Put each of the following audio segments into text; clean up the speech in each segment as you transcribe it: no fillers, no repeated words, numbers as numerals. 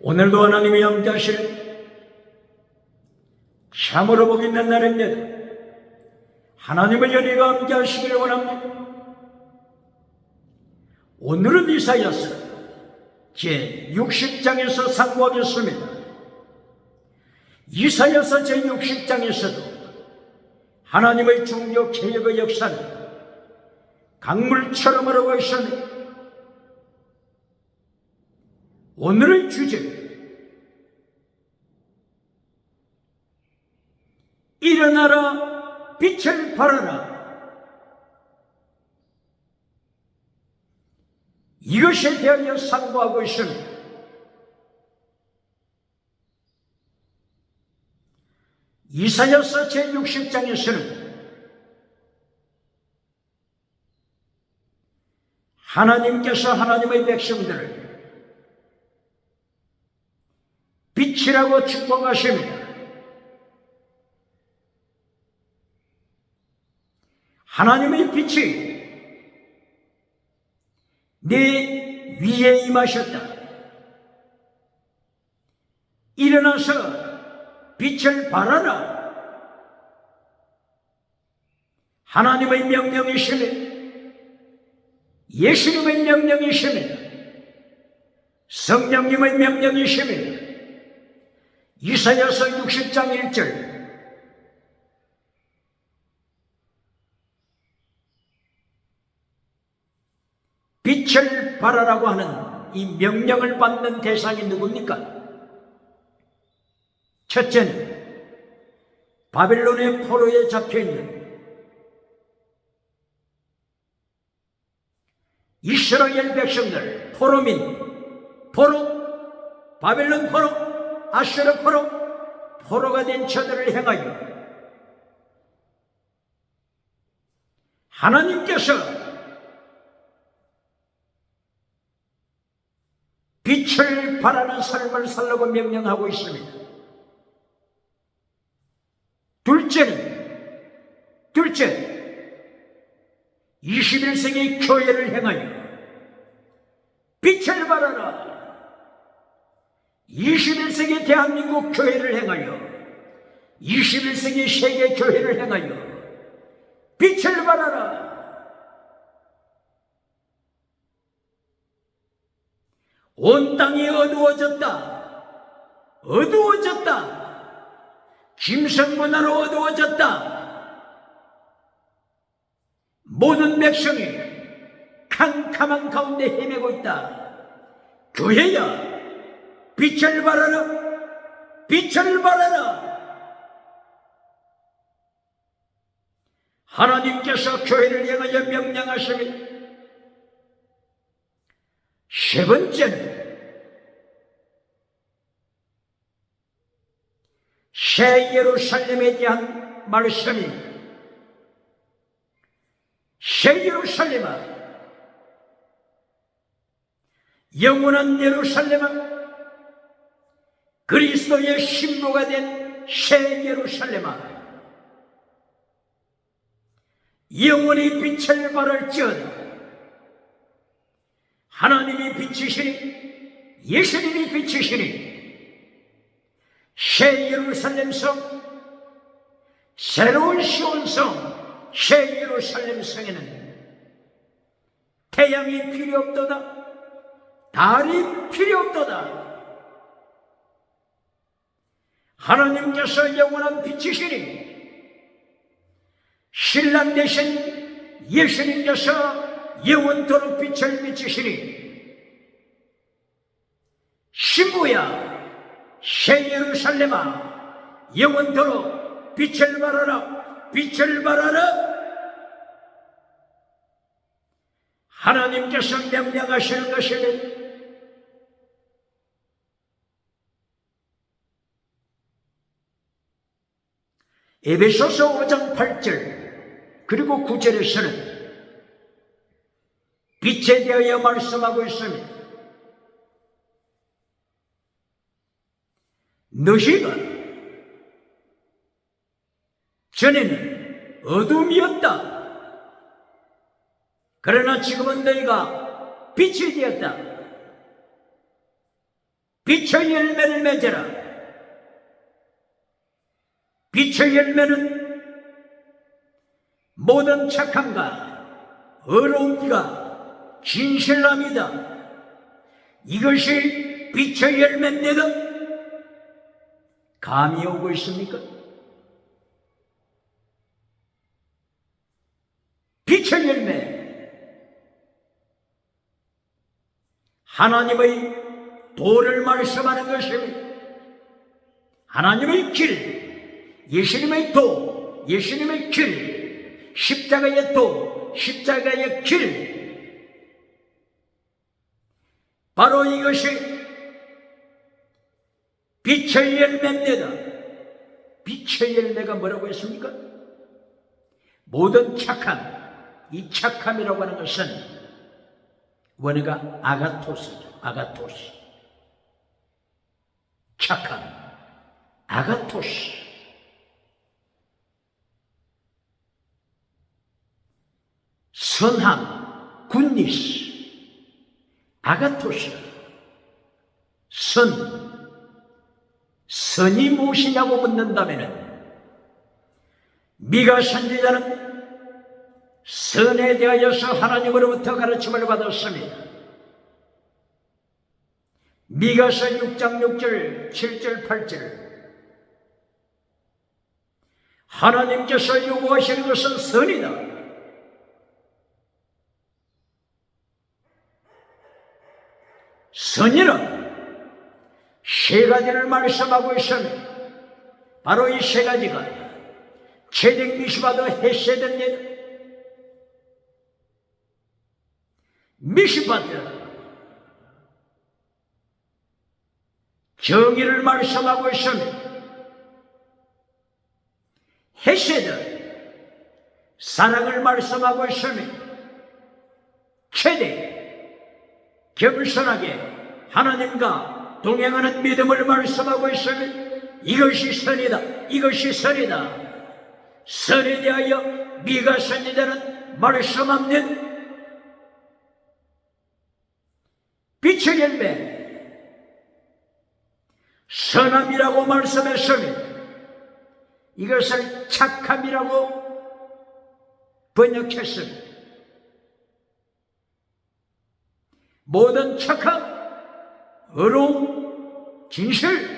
오늘도 하나님이 함께 하시는 참으로 복 있는 날입니다. 하나님의 연희가 함께 하시기를 원합니다. 오늘은 이사야서 제60장에서 상고하겠습니다. 이사야서 제60장에서도 하나님의 종교 개혁의 역사는 강물처럼 흐르고 있습니다. 오늘의 주제, 일어나라 빛을 발하라. 이것에 대하여 상고하고 있습니다. 이사야서 제60장에서는 하나님께서 하나님의 백성들을 빛이라고 축복하십니다. 하나님의 빛이 내 위에 임하셨다. 일어나서 빛을 발하라. 하나님의 명령이십니다. 예수님의 명령이십니다. 성령님의 명령이십니다. 이사야서 60장 1절, 빛을 발하라고 하는 이 명령을 받는 대상이 누굽니까? 첫째는 바빌론의 포로에 잡혀있는 이스라엘 백성들, 포로민, 포로, 바빌론 포로, 아수르 포로, 포로가 된 저들을 향하여 하나님께서 빛을 발하는 삶을 살라고 명령하고 있습니다. 둘째, 21세기 교회를 향하여 빛을 발하라. 21세기 대한민국 교회를 향하여, 21세기 세계 교회를 향하여 빛을 발하라. 온 땅이 어두워졌다. 김성문화로 어두워졌다. 모든 백성이 캄캄한 가운데 헤매고 있다. 교회야, 빛을 발하라. 빛을 발하라. 하나님께서 교회를 향하여 명령하십니다. 세 번째는 새 예루살렘에 대한 말씀입니다. 새 예루살렘아, 영원한 예루살렘아, 그리스도의 신부가 된 새 예루살렘아, 영원히 빛을 발할지어다. 하나님이 빛이시니, 예수님이 빛이시니, 새 예루살렘 성, 새로운 시온성, 새 예루살렘 성에는 태양이 필요 없도다. 달이 필요 없도다. 하나님께서 영원한 빛이시니, 신랑 되신 예수님께서 영원토록 빛을 비치시니, 신부야, 새 예루살렘아, 영원토록 빛을 발하라. 빛을 발하라. 하나님께서 명령하시는 것입니다. 에베소서 5장 8절 그리고 9절에서는 빛에 대하여 말씀하고 있습니다. 너희가 전에는 어둠이었다. 그러나 지금은 너희가 빛이 되었다. 빛의 열매를 맺어라. 빛의 열매는 모든 착함과 의로움과 진실함이다. 이것이 빛의 열매입니다. 감이 오고 있습니까? 빛의 열매, 하나님의 도를 말씀하는 것입니다. 하나님의 길, 예수님의 도, 예수님의 길, 십자가의 도, 십자가의 길, 바로 이것이 빛의 열매입니다. 빛의 열매가 뭐라고 했습니까? 모든 착함, 이 착함이라고 하는 것은 원어가 아가토스죠. 아가토스. 착함, 아가토스. 선함, 굿니스. 아가토스. 선이 무엇이냐고 묻는다면 미가 선지자는 선에 대하여서 하나님으로부터 가르침을 받았습니다. 미가서 6장 6절 7절 8절 하나님께서 요구하시는 것은 선이다. 선이란 세 가지를 말씀하고 있습니다. 바로 이 세 가지가 체득 미시바드 헤세드입니다. 미시바드 정의를 말씀하고 있습니다. 헤세드 사랑을 말씀하고 있습니다. 체득 겸손하게 하나님과 동행하는 믿음을 말씀하고 있습니다. 이것이 선이다. 이것이 선이다. 선에 대하여 미가 선지자는 말씀합니다. 빛의 열매 선함이라고 말씀했습니다. 이것을 착함이라고 번역했습니다. 모든 착함, 의로움, 진실,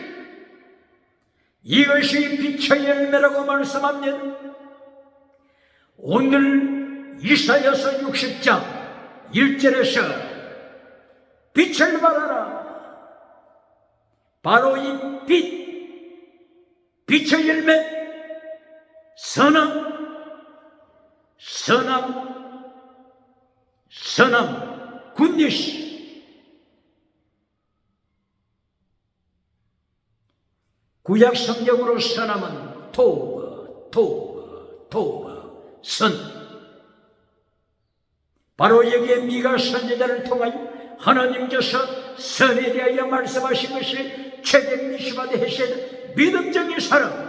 이것이 빛의 열매라고 말씀합니다. 오늘 이사야서 60장 1절에서 빛을 발하라. 바로 이 빛의 열매, 선함, 굿니스. 구약 성경으로 선함은 토브, 선. 바로 여기에 미가 선지자를 통하여 하나님께서 선에 대하여 말씀하신 것이 체득 미시바드 헤세드 믿음적인 사람.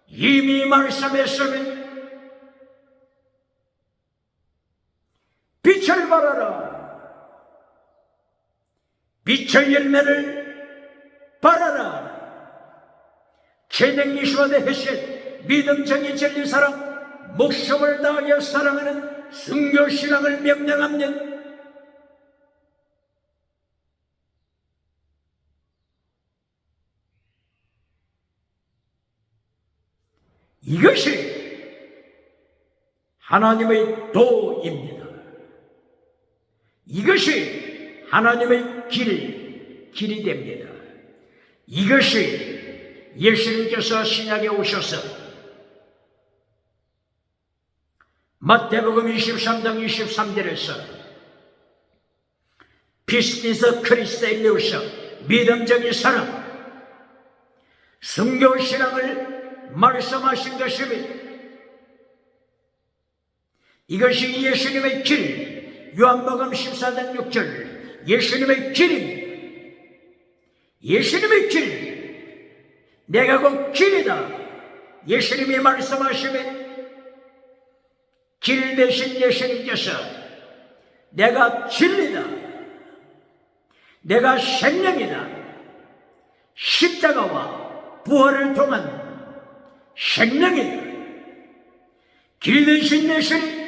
이미 말씀했으면 빛을 발하라. 빛의 열매를 발하라. 체득 미시바드 헤세드 믿음적인 진리 사람, 목숨을 다하여 사랑하는 순교신앙을 명령합니다. 이것이 하나님의 도입니다. 이것이 하나님의 길이 됩니다. 이것이 예수님께서 신약에 오셔서 마태복음 23장 23절에서 피스티스 크리스텔리우스 믿음적인 사람 순교신앙을 말씀하신 것입니다. 이것이 예수님의 길, 요한복음 14장 6절 예수님의 길입니다. 예수님의 길, 내가 곧 길이다. 예수님이 말씀하시면 길 대신 예수님께서 내가 진리다, 내가 생명이다. 십자가와 부활을 통한 생명이다. 길 대신 내 신이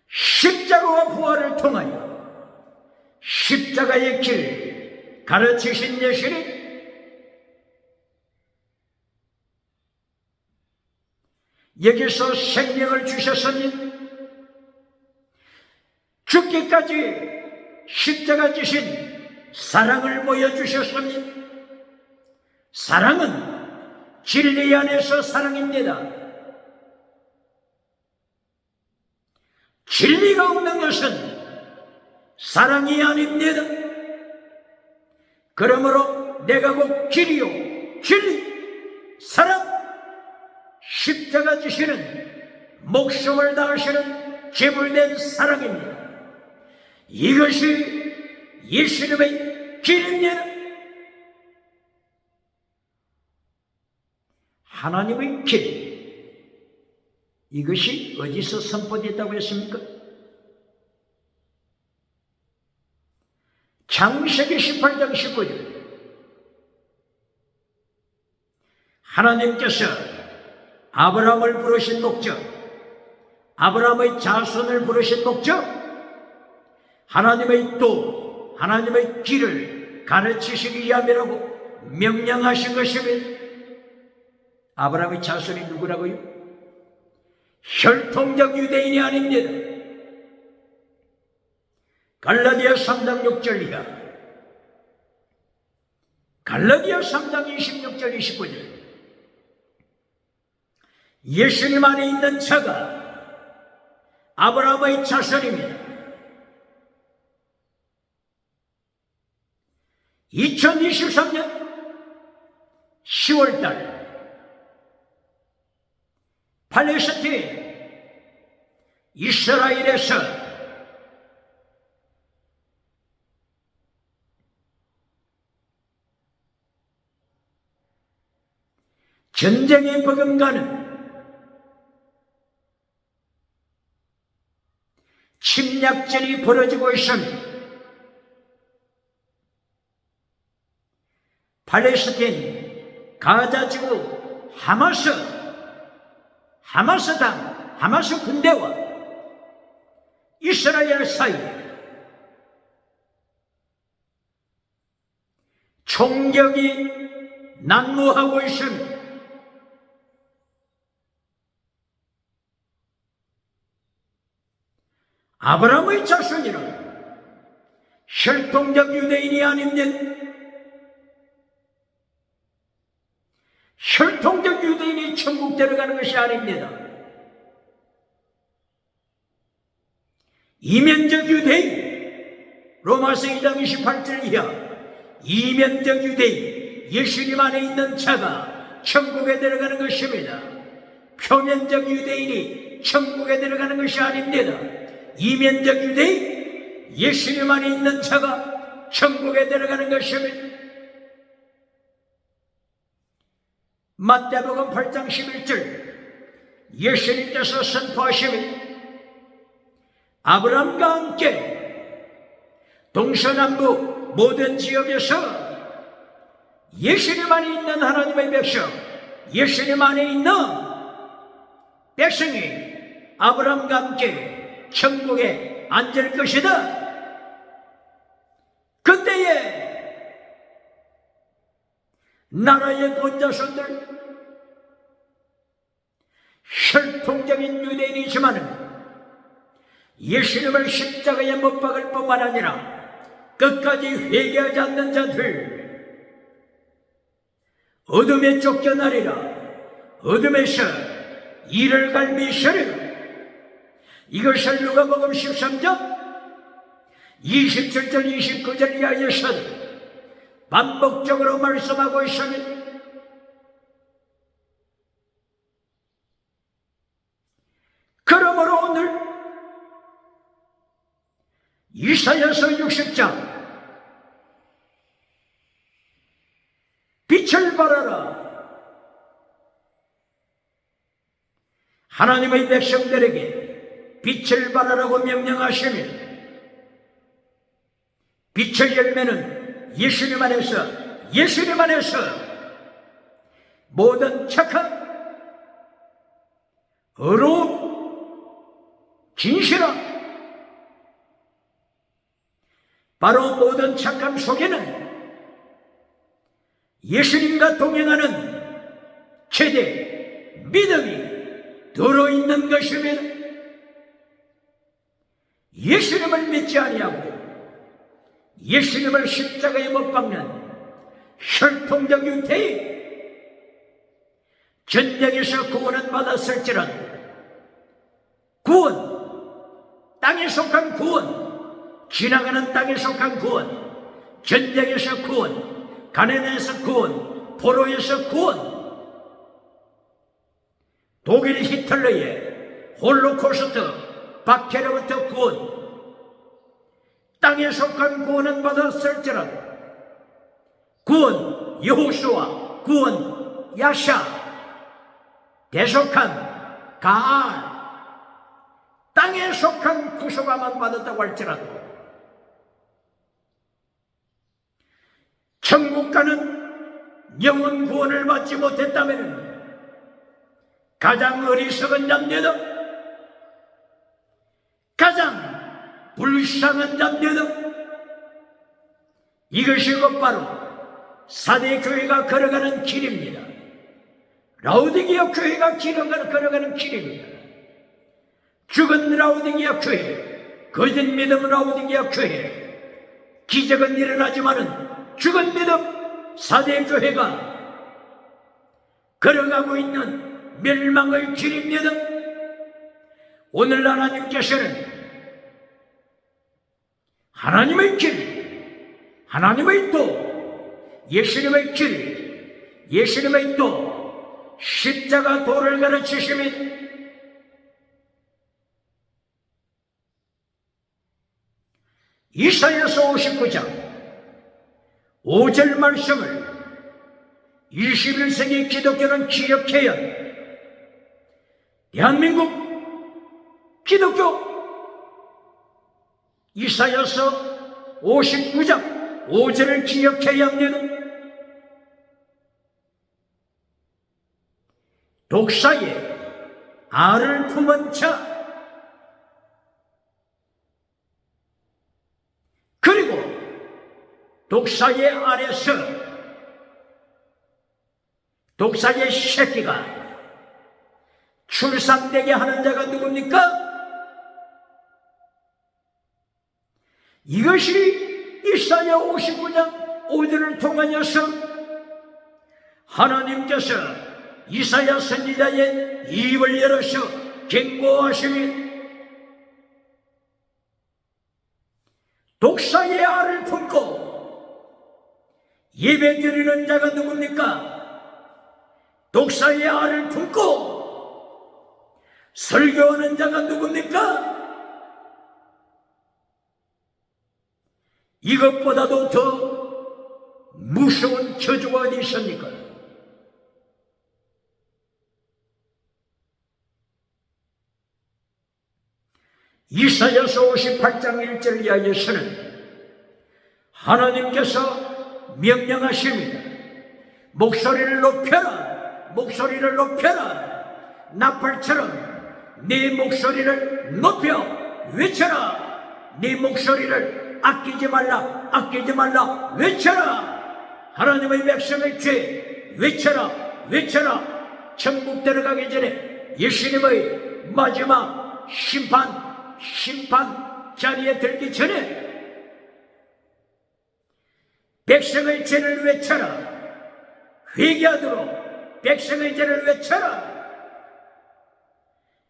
십자가와 부활을 통하여 십자가의 길 가르치신 내 신이 여기서 생명을 주셨습니다. 죽기까지 십자가 지신 사랑을 보여주셨습니다. 사랑은 진리 안에서 사랑입니다. 진리가 없는 것은 사랑이 아닙니다. 그러므로 내가 곧 길이요 진리 사랑, 십자가 지시는 목숨을 다하시는 제물된 사랑입니다. 이것이 예수님의 길입니다. 하나님의 길, 이것이 어디서 선포됐다고 했습니까? 창세기 18장 19절. 하나님께서 아브라함을 부르신 목적, 아브라함의 자손을 부르신 목적, 하나님의 도, 하나님의 길을 가르치시기 위함이라고 명령하신 것입니다. 아브라함의 자손이 누구라고요? 혈통적 유대인이 아닙니다. 갈라디아 3장 6절 이하, 갈라디아 3장 26절 29절. 예수님 안에 있는 자가 아브라함의 자손입니다. 2023년 10월달 팔레스타인 이스라엘에서 전쟁의 버금가는 침략전이 벌어지고 있습니다. 팔레스타인 가자지구 하마스 군대와 이스라엘 사이에 총격이 난무하고 있습니다. 아브라함의 자손이란 혈통적 유대인이 아닙니다. 혈통적 유대인이 천국 들어가는 것이 아닙니다. 이면적 유대인, 로마서 2장 28절 이하, 이면적 유대인, 예수님 안에 있는 자가 천국에 들어가는 것입니다. 표면적 유대인이 천국에 들어가는 것이 아닙니다. 이면적 유대인, 예수님 안에 있는 자가 천국에 들어가는 것입니다. 마태복음 8장 11절, 예수님께서 선포하시면 아브라함과 함께 동서남북 모든 지역에서 예수님 안에 있는 하나님의 백성, 예수님 안에 있는 백성이 아브라함과 함께 천국에 앉을 것이다. 그때에 나라의 본자손들, 혈통적인 유대인이지만은 예수님을 십자가에 못 박을 뿐만 아니라 끝까지 회개하지 않는 자들, 어둠에 쫓겨나리라, 어둠에서 이를 갈미시리라. 이것을 누가복음 13장 27절 29절 이하에서는 반복적으로 말씀하고 있습니다. 그러므로 오늘 이사야서 60장 빛을 발하라, 하나님의 백성들에게 빛을 발하라고 명령하시며 빛의 열매는 예수님 안에서 모든 착한 의로운 진실함, 바로 모든 착함 속에는 예수님과 동행하는 최대 믿음이 들어있는 것입니다. 예수님을 믿지 아니하고 예수님을 십자가에 못 박는 혈통적 유태인, 전쟁에서 구원은 받았을지라도 구원, 땅에 속한 구원, 지나가는 땅에 속한 구원, 전쟁에서 구원, 가난에서 구원, 포로에서 구원, 독일 히틀러의 홀로코스트 박해로부터 구원, 땅에 속한 구원은 받았을지라도 구원 여호수아, 구원 야샤, 대속한 가알, 땅에 속한 구속함만 받았다고 할지라도 천국 가는 영원 구원을 받지 못했다면 가장 어리석은 자입니다. 가장 불쌍한 자입니다. 이것이 곧바로 사대 교회가 걸어가는 길입니다. 라오디게아 교회가 걸어가는 길입니다. 죽은 라오디게아 교회, 거짓 믿음 라오디게아 교회, 기적은 일어나지만은 죽은 믿음 사대 교회가 걸어가고 있는 멸망의 길입니다. 오늘 하나님께서는 하나님의 길, 하나님의 도, 예수님의 길, 예수님의 도, 십자가 도를 가르치십니다. 이사야서 59장 5절 말씀을 21세기 기독교는 기억해야 대한민국 기독교 이사야서 59장 5절을 기억해야 합니다. 독사의 알을 품은 자, 그리고 독사의 알에서 독사의 새끼가 출산되게 하는 자가 누굽니까? 이것이 이사야 59장 5절을 통하여서 하나님께서 이사야 선지자의 입을 열어서 경고하시니 독사의 알을 품고 예배 드리는 자가 누굽니까? 독사의 알을 품고 설교하는 자가 누굽니까? 이것보다도 더 무서운 저주가 어디 있습니까? 이사야서 58장 1절 이하에서는 하나님께서 명령하십니다. 목소리를 높여라, 목소리를 높여라. 나팔처럼 네 목소리를 높여 외쳐라. 네 목소리를 아끼지 말라, 아끼지 말라, 외쳐라. 하나님의 백성의 죄 외쳐라, 외쳐라. 천국 들어가기 전에 예수님의 마지막 심판 자리에 들기 전에 백성의 죄를 외쳐라. 회개하도록 백성의 죄를 외쳐라.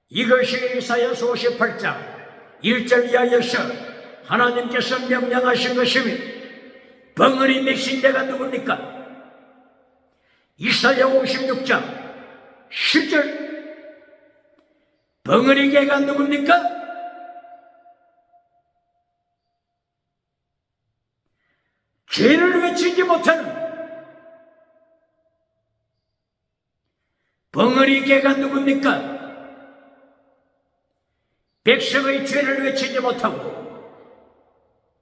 이것이 이사야서 58장 1절 이하에서 하나님께서 명령하신 것입니다. 벙어리 맥신자가 누굽니까? 이사야 56장 10절 벙어리 개가 누굽니까? 죄를 외치지 못하는 벙어리 개가 누굽니까? 백성의 죄를 외치지 못하고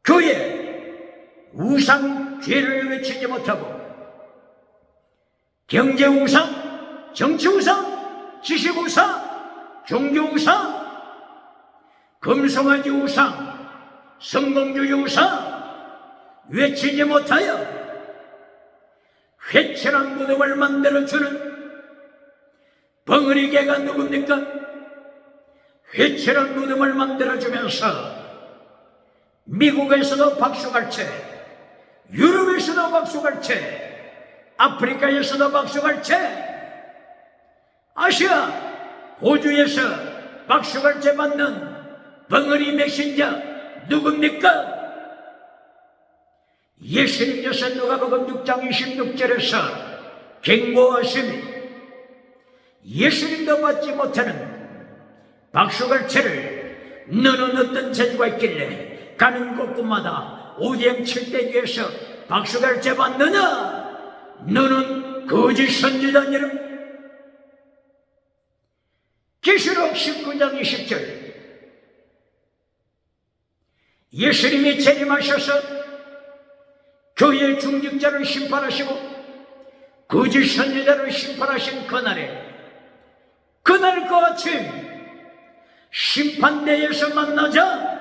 교회 우상 죄를 외치지 못하고 경제 우상, 정치 우상, 지식 우상, 종교 우상, 금송아지 우상, 성공주의 우상 외치지 못하여 회칠한 무덤을 만들어주는 벙어리개가 누굽니까? 회칠한 무덤을 만들어주면서 미국에서도 박수갈채, 유럽에서도 박수갈채, 아프리카에서도 박수갈채, 아시아, 호주에서 박수갈채 받는 벙어리 메신저 누굽니까? 예수님께서 누가복음 6장 26절에서 경고하십니다. 예수님도 받지 못하는 박수갈채를 너는 어떤 재주가 있길래 가는 곳곳마다 오디엠 칠대 뒤에서 박수갈채 받느냐? 너는 거짓 선지자니라. 계시록 19장 20절 예수님이 재림하셔서 교회의 중직자를 심판하시고 거짓 선지자를 심판하신 그날 그 아침 심판대에서 만나자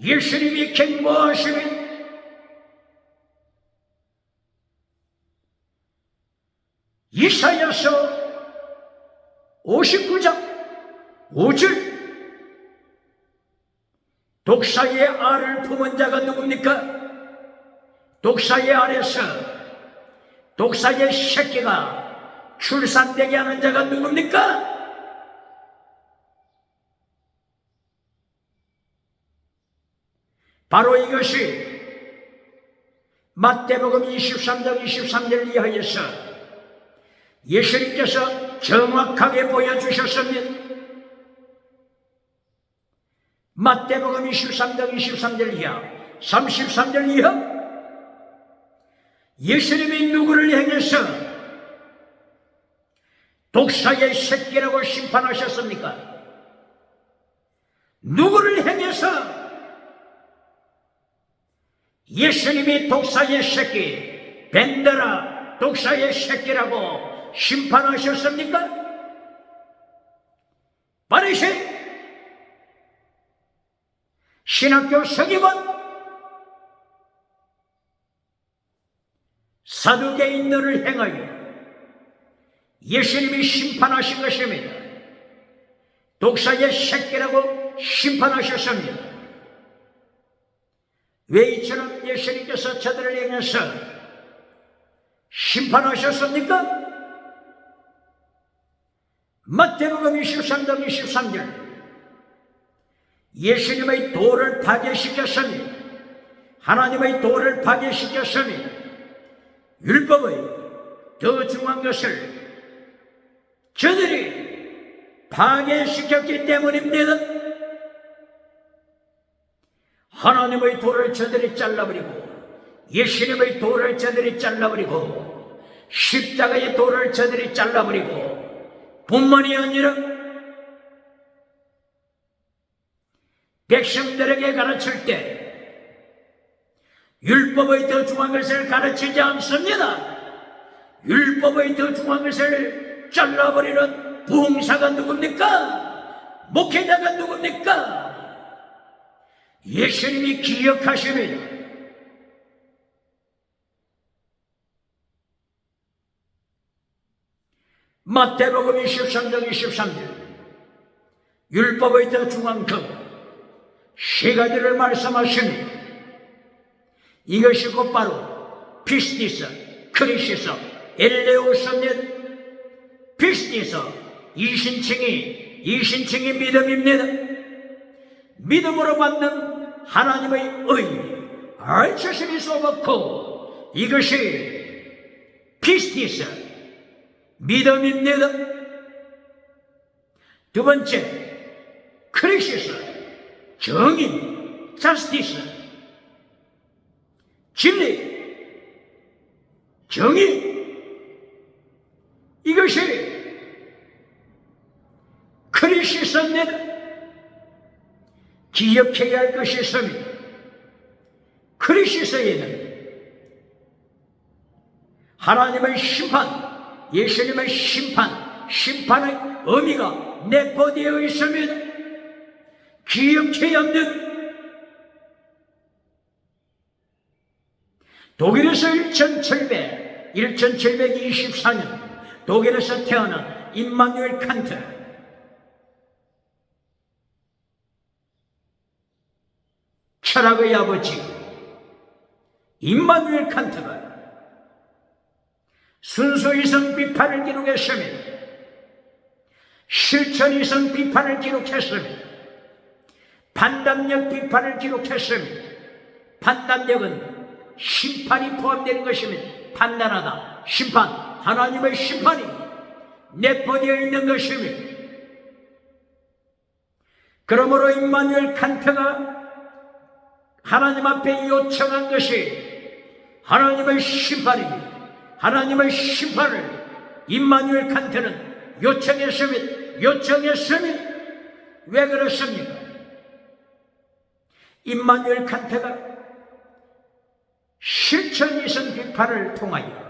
예수님이 경고하시니 이사야서 59장 5절 독사의 알을 품은 자가 누굽니까? 독사의 알에서 독사의 새끼가 출산되게 하는 자가 누굽니까? 바로 이것이 마태복음 23장 23절 이하에서 예수님께서 정확하게 보여주셨습니다. 마태복음 23장 23절 이하 33절 이하 예수님이 누구를 향해서 독사의 새끼라고 심판하셨습니까? 누구를 향해서 예수님이 독사의 새끼, 벤더라 독사의 새끼라고 심판하셨습니까? 바리새인, 신학교 서기관, 사두개인들을 행하여 예수님이 심판하신 것입니다. 독사의 새끼라고 심판하셨습니다. 왜 이처럼 예수님께서 저들을 향해서 심판하셨습니까? 마태복음 23장 23절 예수님의 도를 파괴시켰습니다. 하나님의 도를 파괴시켰습니다. 율법의 더 중요한 것을 저들이 파괴시켰기 때문입니다. 하나님의 도를 저들이 잘라버리고 예수님의 도를 저들이 잘라버리고 십자가의 도를 저들이 잘라버리고 뿐만이 아니라 백성들에게 가르칠 때 율법의 더 중요한 것을 가르치지 않습니다. 율법의 더 중요한 것을 잘라버리는 부흥사가 누굽니까? 목회자가 누굽니까? 예수님이 기억하십니다. 마태복음 23장 23절 율법의 더 중요한 세 가지를 말씀하십니다. 이것이 곧바로 피스티스, 크리시스, 엘레오스입니다. 피스티스, 이신칭이 믿음입니다. 믿음으로 받는 하나님의 의, righteousness of God, 이것이 피스티스, 믿음입니다. 두 번째, 크리시스, 정의, justice, 진리, 정의, 이것이 크리시스입니다. 기억해야 할 것이 있습니다. 그리스도에는 하나님의 심판, 예수님의 심판의 의미가 내포되어 있습니다. 기억해야 합니다. 독일에서 1724년 독일에서 태어난 임마누엘 칸트, 철학의 아버지 임마누엘 칸트가 순수 이성 비판을 기록했습니다. 실천 이성 비판을 기록했습니다. 판단력 비판을 기록했습니다. 판단력은 심판이 포함되는 것입니다. 판단하다, 심판, 하나님의 심판이 내포되어 있는 것입니다. 그러므로 임마누엘 칸트가 하나님 앞에 요청한 것이 하나님의 심판입니다. 하나님의 심판을 임마누엘 칸트는 요청했습니다. 왜 그렇습니까? 임마누엘 칸트가 실천이성 비판을 통하여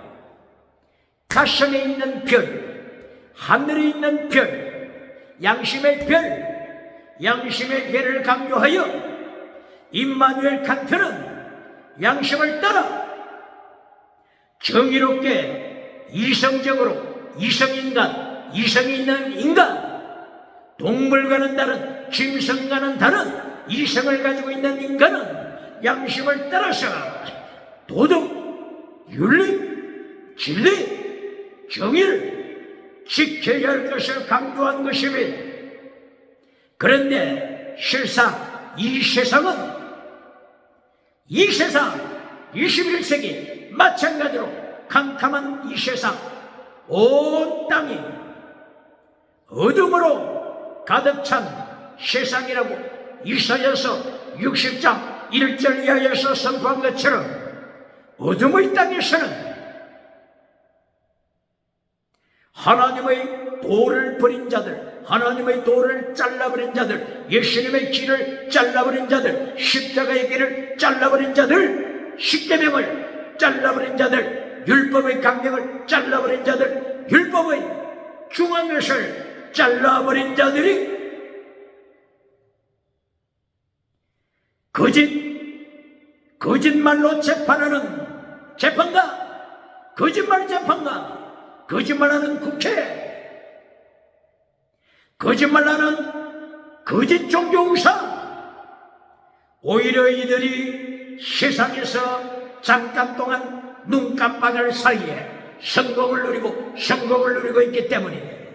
가슴에 있는 별, 하늘에 있는 별, 양심의 별을 강조하여 임마누엘 칸트는 양심을 따라 정의롭게 이성적으로 이성이 있는 인간, 동물과는 다른, 짐승과는 다른 이성을 가지고 있는 인간은 양심을 따라서 도덕, 윤리, 진리, 정의를 지켜야 할 것을 강조한 것입니다. 그런데 실상 이 세상 21세기 마찬가지로 캄캄한 이 세상, 온 땅이 어둠으로 가득 찬 세상이라고 이사야서 60장 1절 이하에서 선포한 것처럼 어둠의 땅에서는 하나님의 도를 버린 자들, 하나님의 도를 잘라버린 자들, 예수님의 길을 잘라버린 자들, 십자가의 길을 잘라버린 자들, 십계명을 잘라버린 자들, 율법의 강령을 잘라버린 자들, 율법의 중앙것을 잘라버린 자들이 거짓말로 재판하는 재판가, 거짓말 재판가, 거짓말하는 국회, 거짓말하는 거짓 종교우상, 오히려 이들이 세상에서 잠깐 동안 눈 깜빡할 사이에 성공을 누리고 있기 때문에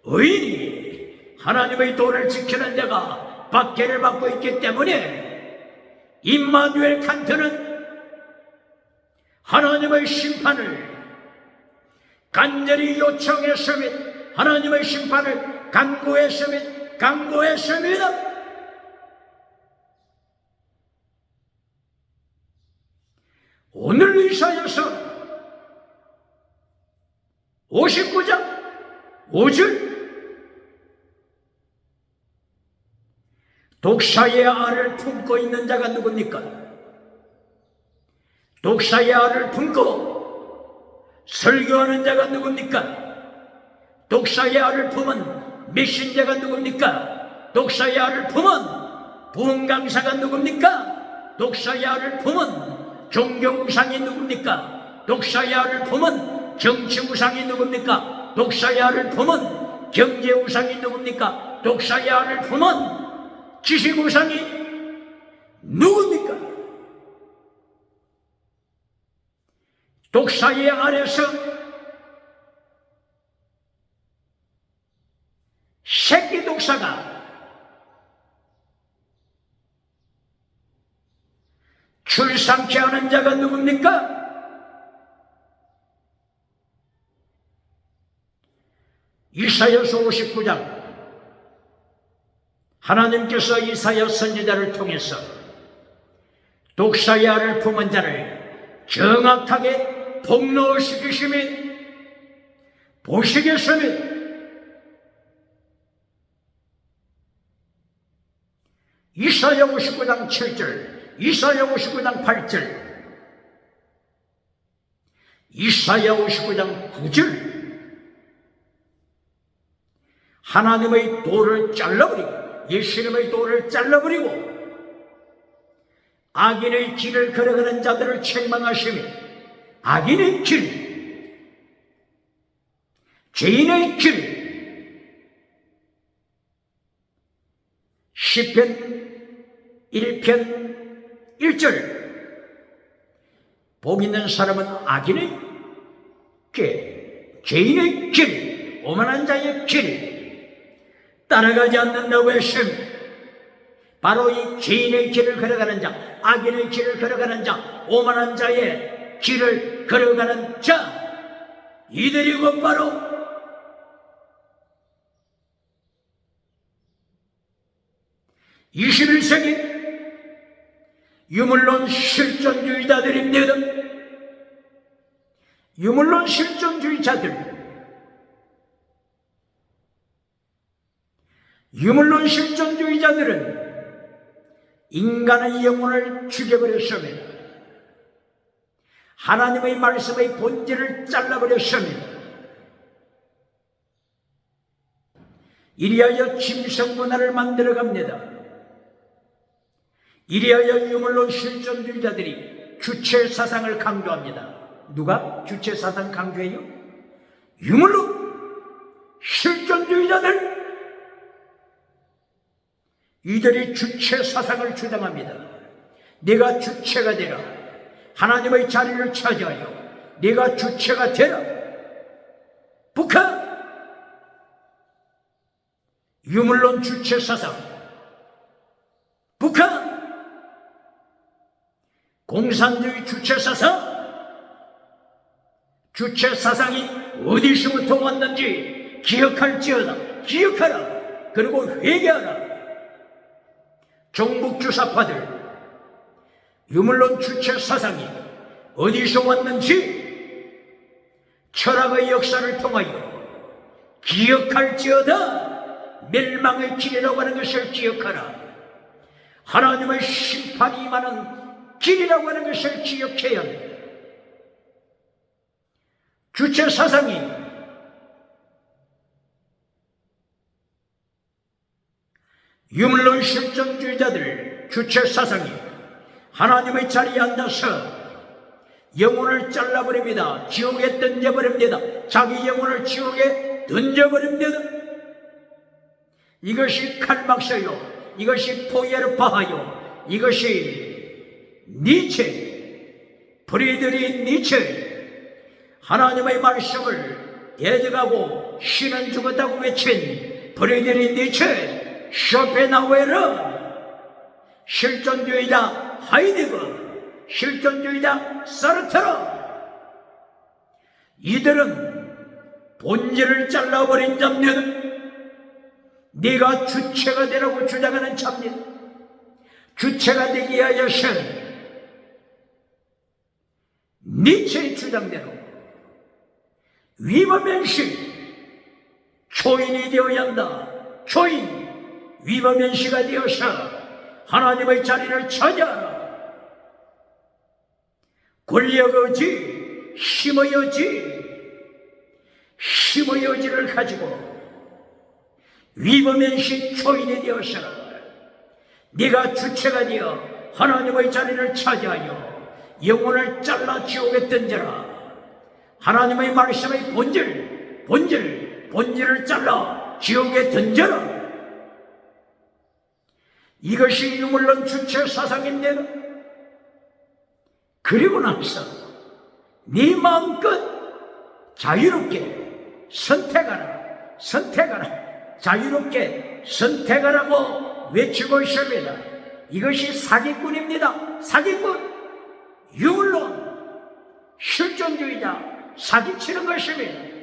의인이 하나님의 도를 지키는 자가 박해를 받고 있기 때문에 임마누엘 칸트는 하나님의 심판을 간절히 요청했습니다. 하나님의 심판을 간구했습니다. 오늘 이사야서 59장 5절 독사의 알을 품고 있는 자가 누굽니까? 독사의 알을 품고 설교하는 자가 누굽니까? 독사의 알을 품은 메신저가 누굽니까? 독사의 알을 품은 부흥강사가 누굽니까? 독사의 알을 품은 종교우상이 누굽니까? 독사의 알을 품은 정치우상이 누굽니까? 독사의 알을 품은 경제우상이 누굽니까? 독사의 알을 품은 지식우상이 누굽니까? 독사의 알에서 새끼 독사가 출산케 하는 자가 누굽니까? 이사야서 59장 하나님께서 이사야 선지자를 통해서 독사의 알을 품은 자를 정확하게 폭로시키심이 보시겠습니다. 이사야 59장 7절, 이사야 59장 8절, 이사야 59장 9절. 하나님의 도를 잘라버리고 예수님의 도를 잘라버리고 악인의 길을 걸어가는 자들을 책망하시며 악인의 길, 죄인의 길, 시편 1편 1절. 복 있는 사람은 악인의 길, 죄인의 길, 오만한 자의 길 따라가지 않는다고 했으며 바로 이 죄인의 길을 걸어가는 자, 악인의 길을 걸어가는 자, 오만한 자의 길을 걸어가는 자, 이들이 곧바로 (21세기) 유물론 실존주의자들입니다. 유물론 실존주의자들, 유물론 실존주의자들은 인간의 영혼을 죽여버렸습니다. 하나님의 말씀의 본질을 잘라버렸습니다. 이리하여 짐승문화를 만들어갑니다. 이리하여 유물론 실존주의자들이 주체사상을 강조합니다. 누가 주체사상 강조해요? 유물론 실존주의자들, 이들이 주체사상을 주장합니다. 네가 주체가 되라. 하나님의 자리를 차지하여 네가 주체가 되라. 북한 유물론 주체사상, 북한 공산주의 주체사상, 주체사상이 어디서부터 왔는지 기억할지어다. 기억하라. 그리고 회개하라. 종북주사파들, 유물론 주체사상이 어디서 왔는지 철학의 역사를 통하여 기억할지어다. 멸망의 길이라고 하는 것을 기억하라. 하나님의 심판이 임하는 길이라고 하는 것을 기억해야 합니다. 주체사상이 유물론 실존주의자들 주체사상이 하나님의 자리에 앉아서 영혼을 잘라버립니다. 지옥에 던져버립니다. 자기 영혼을 지옥에 던져버립니다. 이것이 칼막스요, 이것이 포იერ바하요, 이것이 니체, 프리드리 니체. 하나님의 말씀을 대적하고 신은 죽었다고 외친 프리드리 니체, 쇼펜하우에르, 실존주의자 하이데거, 실존주의자 사르트르. 이들은 본질을 잘라버린 자입니다. 네가 주체가 되라고 주장하는 자입니다. 주체가 되기 위하여서는 니체의 주장대로 위법면시 초인이 되어야 한다. 초인, 위법면시가 되어서 하나님의 자리를 차지하라. 권력의지, 힘의 의지, 힘의 의지를 가지고 위법면시 초인이 되어서 네가 주체가 되어 하나님의 자리를 차지하여 영혼을 잘라 지옥에 던져라. 하나님의 말씀의 본질을 잘라 지옥에 던져라. 이것이 유물론 주체사상입니다. 그리고 나서 네 마음껏 자유롭게 선택하라. 자유롭게 선택하라고 외치고 있습니다. 이것이 사기꾼입니다. 사기꾼, 유물론 실존주의자, 사기치는 것입니다.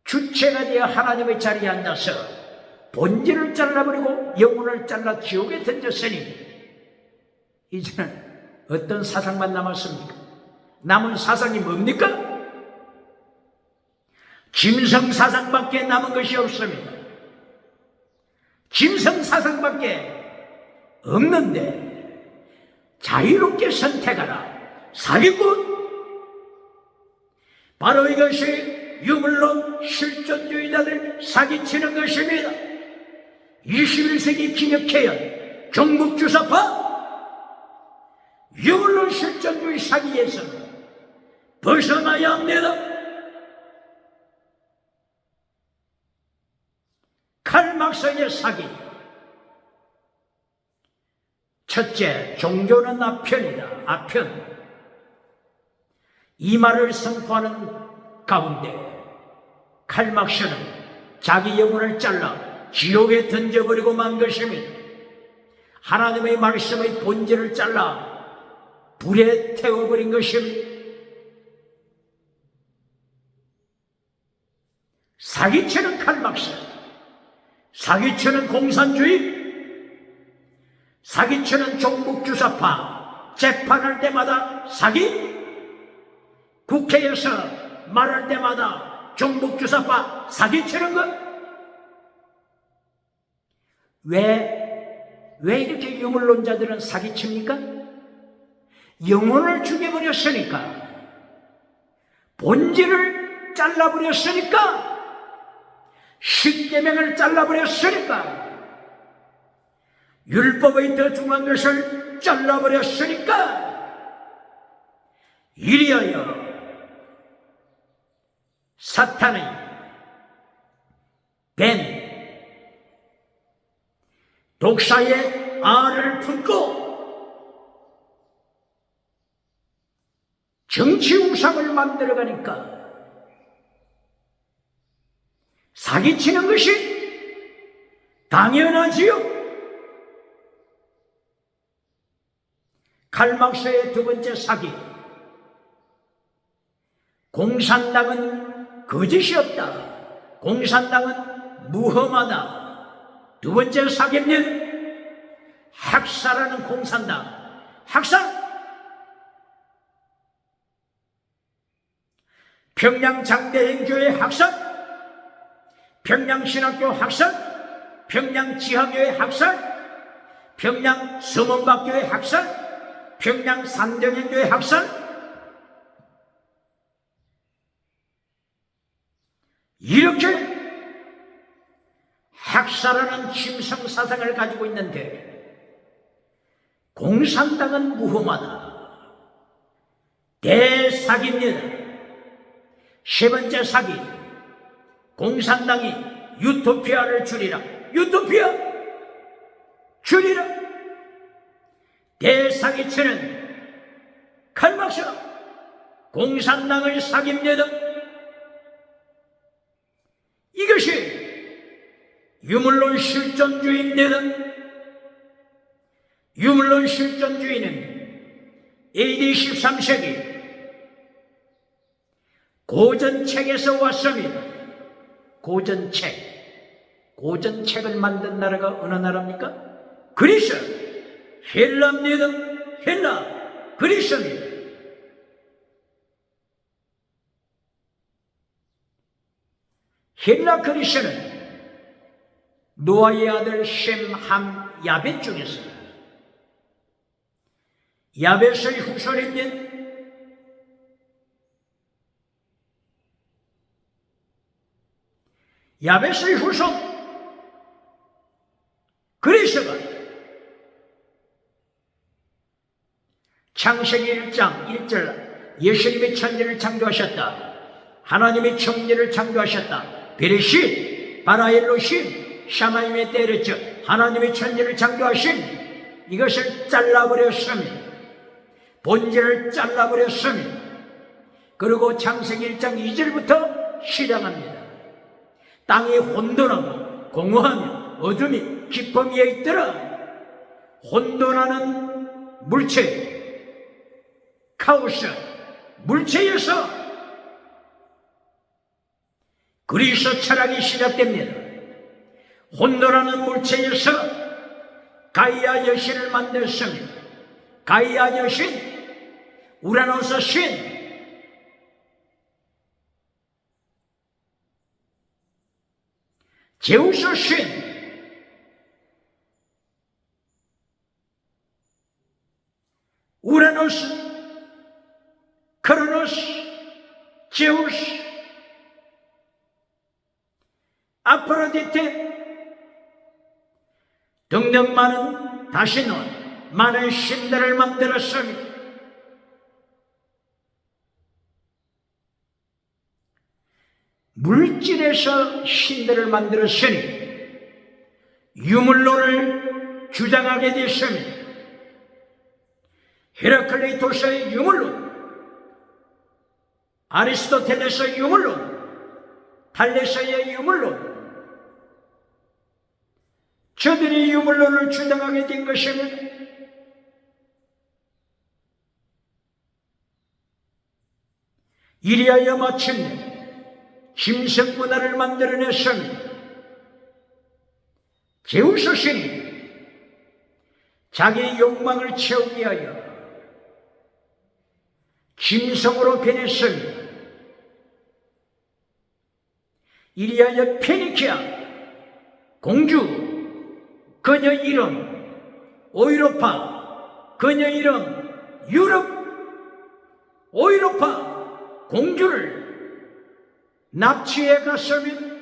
주체가 되어 하나님의 자리에 앉아서 본질을 잘라버리고 영혼을 잘라 지옥에 던졌으니 이제는 어떤 사상만 남았습니까? 남은 사상이 뭡니까? 짐승 사상밖에 남은 것이 없습니다. 짐승사상밖에 없는데 자유롭게 선택하라. 사기꾼! 바로 이것이 유물론 실존주의자들 사기치는 것입니다. 21세기 기념회원 종북주사파 유물론 실존주의 사기에서 벗어나야 합니다. 칼막스의 사기. 첫째, 종교는 아편이다. 아편. 이 말을 선포하는 가운데 칼막스는 자기 영혼을 잘라 지옥에 던져버리고 만 것입니다. 하나님의 말씀의 본질을 잘라 불에 태워버린 것입니다. 사기치는 칼막스, 사기치는 공산주의, 사기치는 종북주사파, 재판할 때마다 사기, 국회에서 말할 때마다 종북주사파 사기치는 것. 왜 이렇게 유물론자들은 사기칩니까? 영혼을 죽여버렸으니까, 본질을 잘라버렸으니까, 십계명을 잘라버렸으니까, 율법의 더 중요한 것을 잘라버렸으니까, 이리하여 사탄의 뱀 독사의 알을 품고 정치 우상을 만들어가니까 사기치는 것이 당연하지요. 칼막스의 두 번째 사기. 공산당은 거짓이 없다. 공산당은 무험하다. 두 번째 사기입니다. 학살하는 공산당. 학살! 평양 장대행교회 학살, 평양 신학교 학살, 평양 지하교회 학살, 평양 서문박교회 학살, 평양 산정행교회 학살. 이렇게 학살하는 짐승사상을 가지고 있는데 공산당은 무험하다. 대사기입니다. 세 번째 사기. 공산당이 유토피아를 줄이라. 유토피아 줄이라. 대사기치는 칼막스 공산당의 사기입니다. 이것이 유물론 실존주의입니다. 유물론 실존주의는 AD 13세기 고전책에서 왔습니다. 고전책을 만든 나라가 어느 나라입니까? 그리스, 헬라입니다. 헬라, 그리스입니다. 헬라 그리스는 노아의 아들 셈, 함, 야벳 중에서 야벳의 후손입니다. 야벳의 후손 그리스가 창세기 1장 1절 예수님이 천지를 창조하셨다. 하나님이 천지를 창조하셨다. 베레쉿 바라엘로심 샤마임에 때렸죠. 하나님이 천지를 창조하신 이것을 잘라버렸습니다. 본질을 잘라버렸습니다. 그리고 창세기 1장 2절부터 시작합니다. 땅이 혼돈하고 공허하며 어둠이 깊음 위에 있더라. 혼돈하는 물체, 카오스, 물체에서 그리스 철학이 시작됩니다. 혼돈하는 물체에서 가이아 여신을 만들었습니다. 가이아 여신, 우라노스 신, 제우스 신, 우라노스, 크로노스, 제우스, 아프로디테 등등 많은 신들을 만들었습니다. 물질에서 신들을 만들었으니 유물론을 주장하게 됐습니다. 헤라클레이토스의 유물론, 아리스토텔레스의 유물론, 탈레스의 유물론, 저들이 유물론을 주장하게 된 것입니다. 이리하여 마침내 김성문화를 만들어냈습니다. 제우스 신이 자기의 욕망을 채우기 위하여 짐승으로 변했습니다. 이리하여 페니키아 공주, 그녀 이름 오이로파, 그녀 이름 유럽 오이로파 공주를 납치해 갔습니다.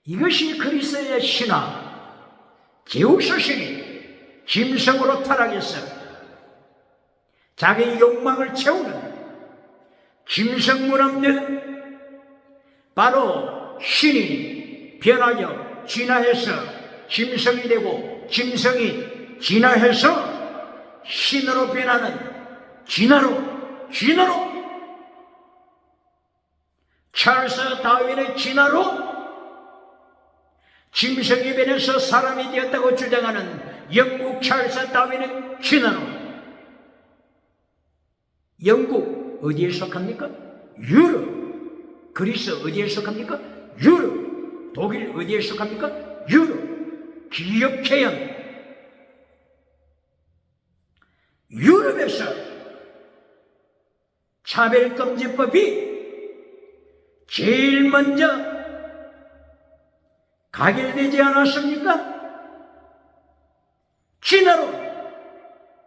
이것이 그리스의 신화, 제우스 신이 짐승으로 타락했습니다. 자기의 욕망을 채우는 짐승문화입니다. 바로 신이 변하여 진화해서 짐승이 되고 짐승이 진화해서 신으로 변하는 진화로 찰스 다윈의 진화로 짐승이 변해서 사람이 되었다고 주장하는 영국 찰스 다윈의 진화로 영국 어디에 속합니까? 유럽. 그리스 어디에 속합니까? 유럽. 독일 어디에 속합니까? 유럽. 기억해야 합니다. 유럽에서 차별금지법이 제일 먼저 가결되지 않았습니까? 진화로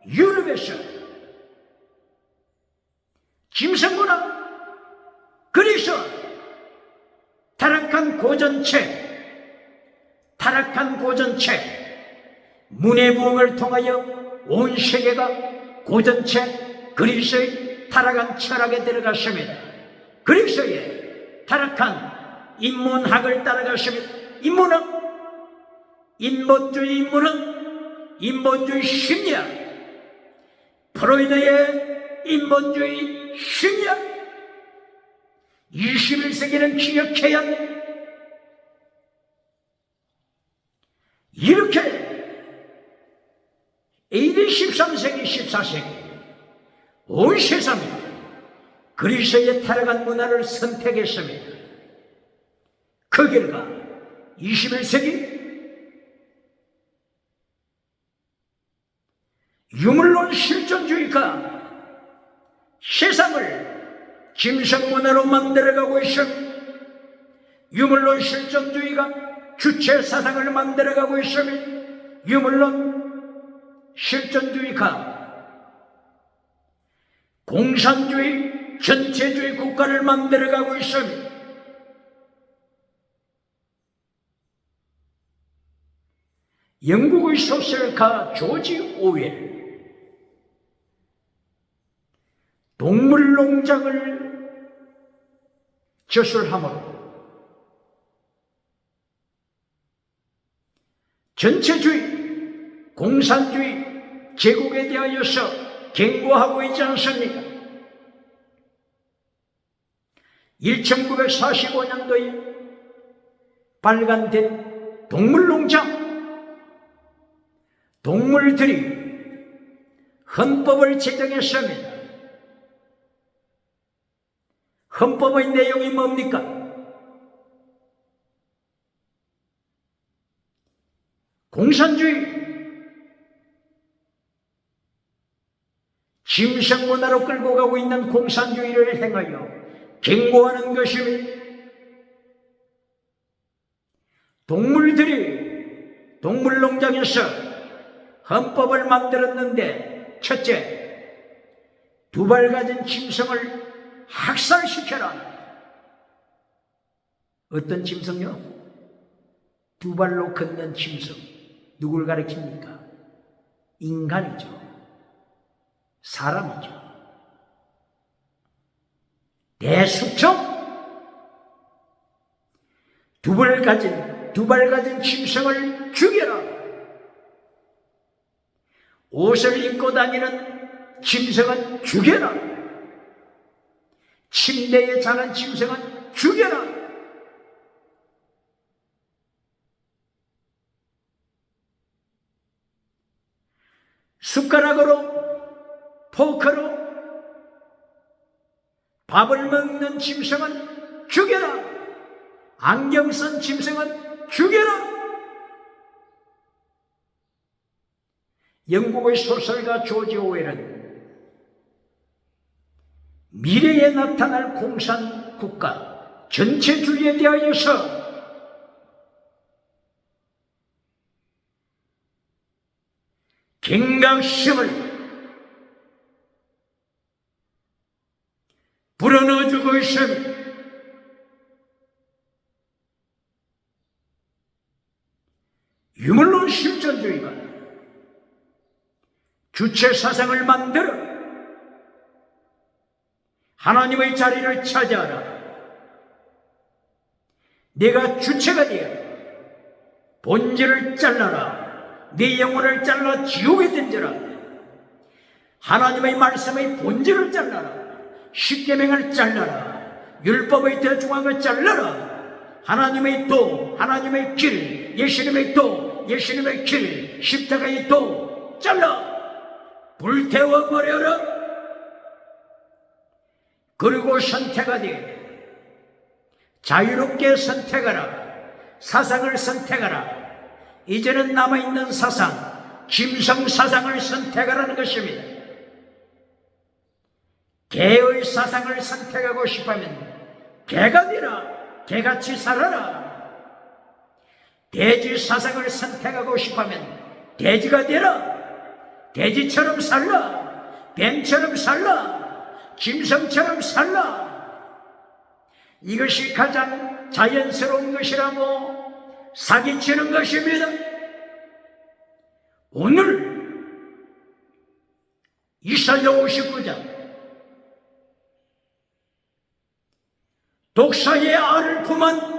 유럽에서 짐승문화, 그리스 타락한 고전체 문해부흥을 통하여 온 세계가 고전체 그리스의 타락한 철학에 들어갔습니다. 그리스의 타락한 인문학을 따라갔습니다. 인본주의 심리학, 프로이드의 인본주의 심리학. 21세기는 기억해야 합니다. 이렇게 AD 13세기, 14세기 온 세상이 그리스의 타락한 문화를 선택했습니다. 그 결과 21세기 유물론 실존주의가 세상을 짐승문화로 만들어가고 있습니다. 유물론 실존주의가 주체사상을 만들어가고 있습니다. 유물론 실존주의가 공산주의, 전체주의 국가를 만들어가고 있습니다. 영국의 소설가 조지 오웰, 동물농장을 저술함으로 전체주의, 공산주의 제국에 대하여서 경고하고 있지 않습니까? 1945년도에 발간된 동물농장, 동물들이 헌법을 제정했습니다. 헌법의 내용이 뭡니까? 공산주의, 짐승문화로 끌고 가고 있는 공산주의를 행하여 경고하는 것입니다. 동물들이 동물농장에서 헌법을 만들었는데, 첫째, 두 발 가진 짐승을 학살시켜라. 어떤 짐승요? 두 발로 걷는 짐승. 누굴 가리킵니까? 인간이죠. 사람이죠. 대수청, 두 발 가진 짐승을 죽여라. 옷을 입고 다니는 짐승은 죽여라. 침대에 자는 짐승은 죽여라. 숟가락으로, 포크로 밥을 먹는 짐승은 죽여라. 안경 쓴 짐승은 죽여라. 영국의 소설가 조지 오웰은 미래에 나타날 공산국가 전체주의에 대하여서 경각심을 불어넣어주고 있습니다. 유물론 실존주의가 주체 사상을 만들어 하나님의 자리를 차지하라. 내가 주체가 되어 본질을 잘라라. 네 영혼을 잘라 지옥에 던져라. 하나님의 말씀의 본질을 잘라라. 십계명을 잘라라. 율법의 대중앙을 잘라라. 하나님의 도, 하나님의 길, 예수님의 도, 예수님의 길, 십자가의 도 잘라. 불태워버려라. 그리고 선택하되 자유롭게 선택하라. 사상을 선택하라. 이제는 남아있는 사상, 짐승 사상을 선택하라는 것입니다. 개의 사상을 선택하고 싶으면 개가 되라. 개같이 살아라. 돼지 사상을 선택하고 싶으면 돼지가 되라. 돼지처럼 살라. 뱀처럼 살라. 짐승처럼 살라. 이것이 가장 자연스러운 것이라고 사기치는 것입니다. 오늘 이사야 59장 독사의 알을 품은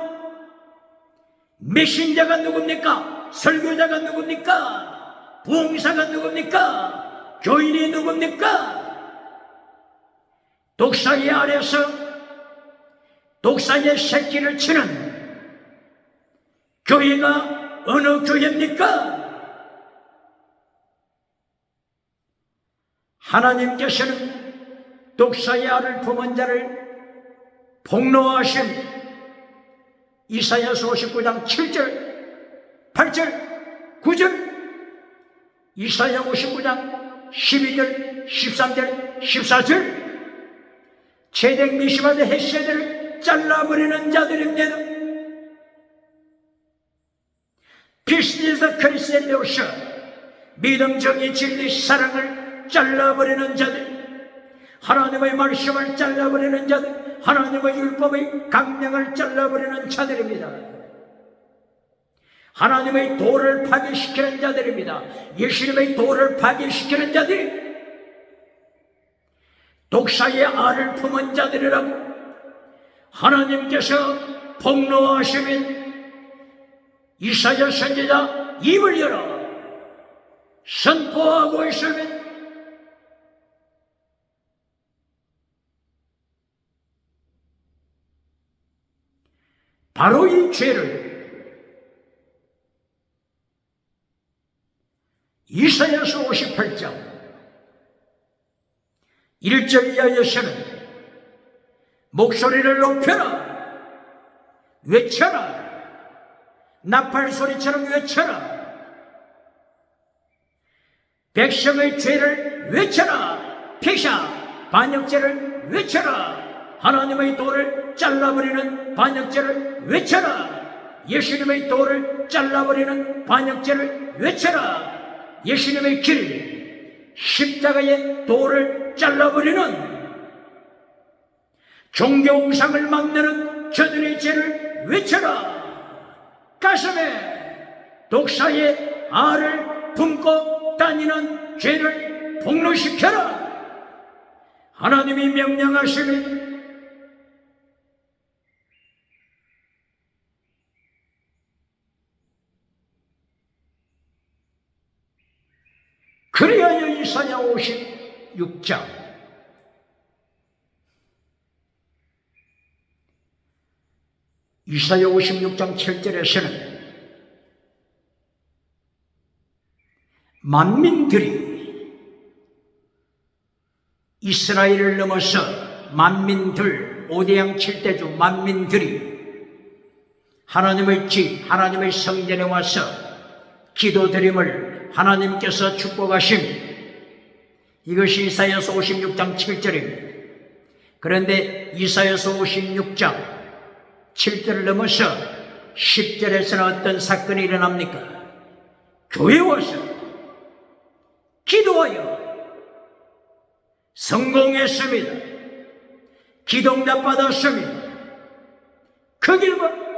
메신저가 누굽니까? 설교자가 누굽니까? 부흥사가 누굽니까? 교인이 누굽니까? 독사의 알에서 독사의 새끼를 치는 교회가 어느 교회입니까? 하나님께서는 독사의 알을 품은 자를 폭로하신 이사야서 59장 7절, 8절, 9절, 이사야 59장 12절, 13절, 14절 제덱 미시바드 헤세드를 잘라버리는 자들입니다. 피스디에서 크리스텔레오스 믿음, 정의, 진리, 사랑을 잘라버리는 자들, 하나님의 말씀을 잘라버리는 자들, 하나님의 율법의 강령을 잘라버리는 자들입니다. 하나님의 도를 파괴시키는 자들입니다. 예수님의 도를 파괴시키는 자들이 독사의 알을 품은 자들이라고 하나님께서 폭로하시면 이사야 선지자 입을 열어 선포하고 있으면 바로 이 죄를 이사야서 58장 1절 이하에서는 목소리를 높여라, 외쳐라, 나팔소리처럼 외쳐라, 백성의 죄를 외쳐라, 폐샤 반역죄를 외쳐라, 하나님의 도를 잘라버리는 반역죄를 외쳐라, 예수님의 도를 잘라버리는 반역죄를 외쳐라. 예수님의 길, 십자가의 돌을 잘라버리는 종교 우상을 만드는 저들의 죄를 외쳐라. 가슴에 독사의 알을 품고 다니는 죄를 폭로시켜라. 하나님이 명령하시니 그리하여 이사야 56장 이사야 56장 7절에서는 만민들이 이스라엘을 넘어서 만민들 5대양 7대주 만민들이 하나님의 집 하나님의 성전에 와서 기도드림을 하나님께서 축복하심, 이것이 이사야서 56장 7절입니다. 그런데 이사야서 56장 7절을 넘어서 10절에서는 어떤 사건이 일어납니까? 교회에 와서 기도하여 성공했습니다. 기도응답 받았습니다. 그 길과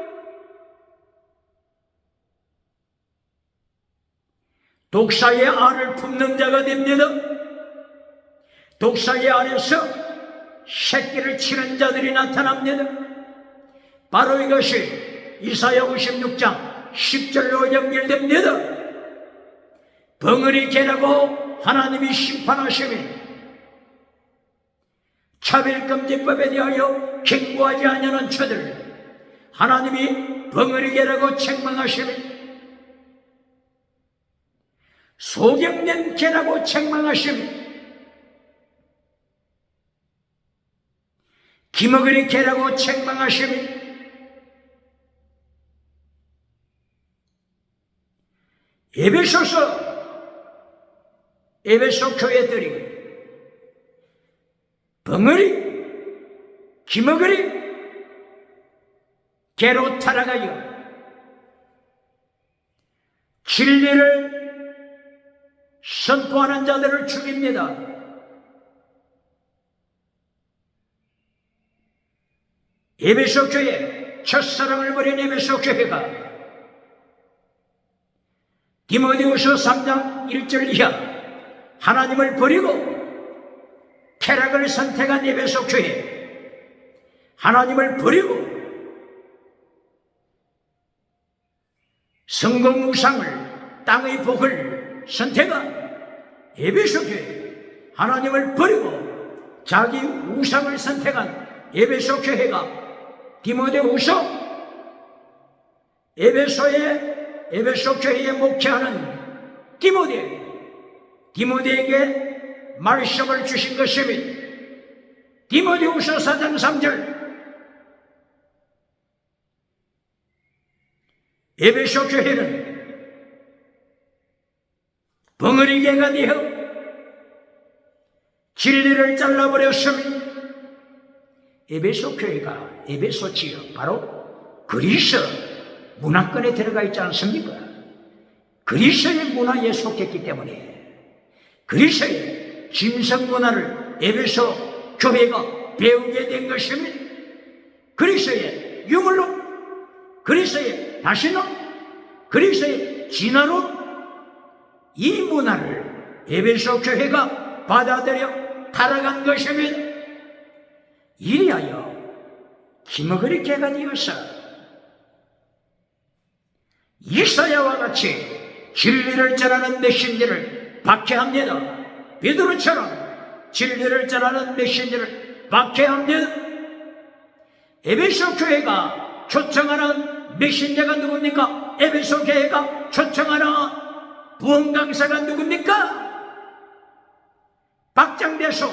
독사의 알을 품는 자가 됩니다. 독사의 알에서 새끼를 치는 자들이 나타납니다. 바로 이것이 이사야 56장 10절로 연결됩니다. 벙어리 개라고 하나님이 심판하시니 차별금지법에 대하여 경고하지 아니하는 저들 하나님이 벙어리 개라고 책망하시니 소경된 개라고 책망하시며 기머거리 개라고 책망하시며 에베소 교회들이 벙어리 기머거리 개로 타락하여 진리를 선포하는 자들을 죽입니다. 에베소 교회, 첫사랑을 버린 에베소 교회가 디모데후서 3장 1절 이하 하나님을 버리고 쾌락을 선택한 에베소 교회, 하나님을 버리고 성공 우상을 땅의 복을 선택한 에베소 교회, 하나님을 버리고 자기 우상을 선택한 에베소 교회가 디모데후서 에베소 교회에 목회하는 디모데에게 말씀을 주신 것입니다. 디모데후서 4장 3절 에베소 교회는 벙어리개가 되어 진리를 잘라버렸으니 에베소 교회가 에베소 지역 바로 그리스 문화권에 들어가 있지 않습니까? 그리스의 문화에 속했기 때문에 그리스의 진성 문화를 에베소 교회가 배우게 된 것입니다. 그리스의 유물로, 그리스의 다시노, 그리스의 진화로 이 문화를 에베소 교회가 받아들여 타락한 것입니다. 이리하여 기머거리 개가 되어서 이사야와 같이 진리를 전하는 메신저를 박해합니다. 베드로처럼 진리를 전하는 메신저를 박해합니다. 에베소 교회가 초청하는 메신저가 누굽니까? 에베소 교회가 초청하는 부흥 강사가 누굽니까? 박장대소,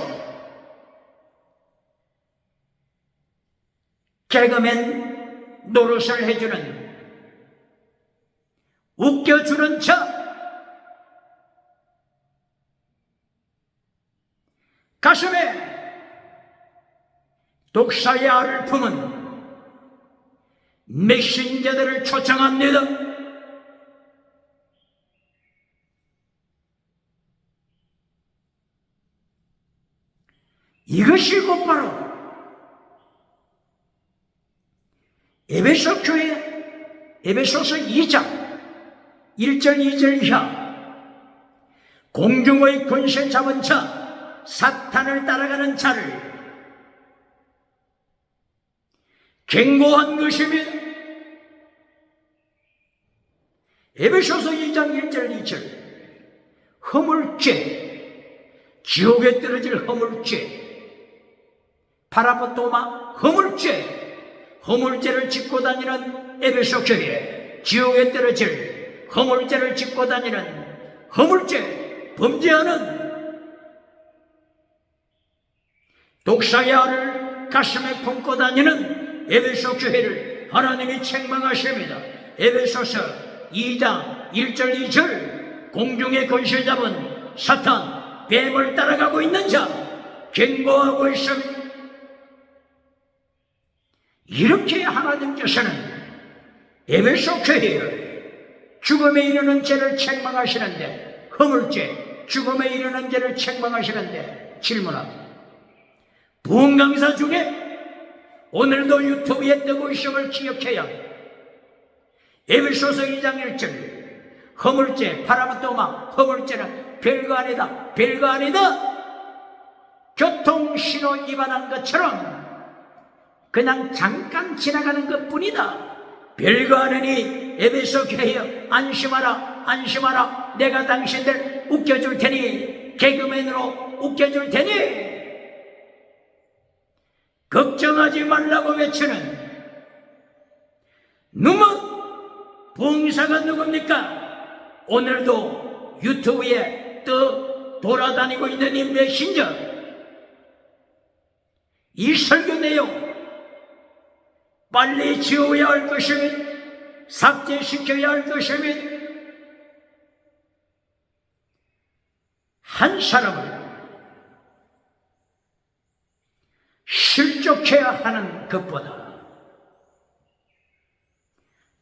개그맨 노릇을 해주는, 웃겨주는 자, 가슴에 독사의 알을 품은 메신저들을 초청합니다. 이것이 곧바로 에베소 교회 에베소서 2장 1절 2절 이하 공중의 권세 잡은 자 사탄을 따라가는 자를 경고한 것이며 에베소서 2장 1절 2절 허물죄 지옥에 떨어질 허물죄 파라포토마 허물죄를 짓고 다니는 에베소 교회 지옥에 떨어질 허물죄를 짓고 다니는 허물죄 범죄하는 독사의 알을 가슴에 품고 다니는 에베소 교회를 하나님이 책망하십니다. 에베소서 2장 1절 2절 공중의 권세 잡은 사탄 뱀을 따라가고 있는 자 경고하고 있습니다. 이렇게 하나님께서는 에베소 교회에 죽음에 이르는 죄를 책망하시는데 허물죄 죽음에 이르는 죄를 책망하시는데 질문합니다. 부흥 강사 중에 오늘도 유튜브에 뜨고 있음을 기억해야 합니다. 에베소서 2장 1절 허물죄 파라토마 허물죄는 별거 아니다 교통신호 위반한 것처럼 그냥 잠깐 지나가는 것뿐이다. 별거 아니니 에베소 교회여 안심하라 내가 당신들 웃겨줄 테니 개그맨으로 웃겨줄 테니 걱정하지 말라고 외치는 놈은 봉사가 누굽니까? 오늘도 유튜브에 돌아다니고 있는 이 메신저 이 설교 내용 빨리 지워야 할 것이며 삭제시켜야 할 것이며 한 사람을 실족해야 하는 것보다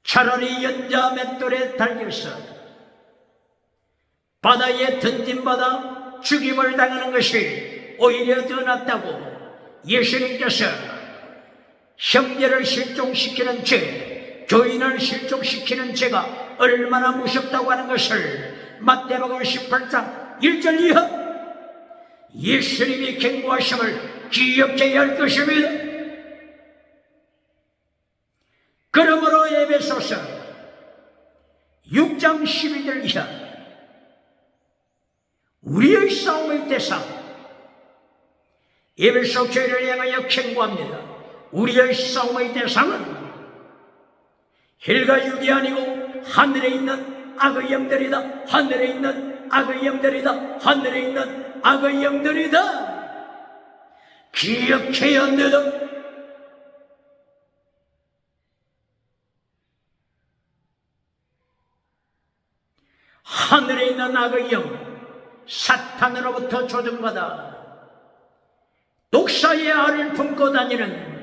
차라리 연자 맷돌에 달려서 바다에 던진받아 죽임을 당하는 것이 오히려 더 낫다고 예수님께서 형제를 실종시키는 죄, 교인을 실종시키는 죄가 얼마나 무섭다고 하는 것을 마태복음 18장 1절 이하 예수님이 경고하심을 기억해야 할 것입니다. 그러므로 에베소서 6장 12절 이하 우리의 싸움의 대상 에베소 교회를 향하여 경고합니다. 우리의 싸움의 대상은 혈과 육이 아니고 하늘에 있는 악의 영들이다. 하늘에 있는 악의 영들이다. 하늘에 있는 악의 영들이다. 기억해야 합니다. 하늘에 있는 악의 영 사탄으로부터 조종받아 독사의 알을 품고 다니는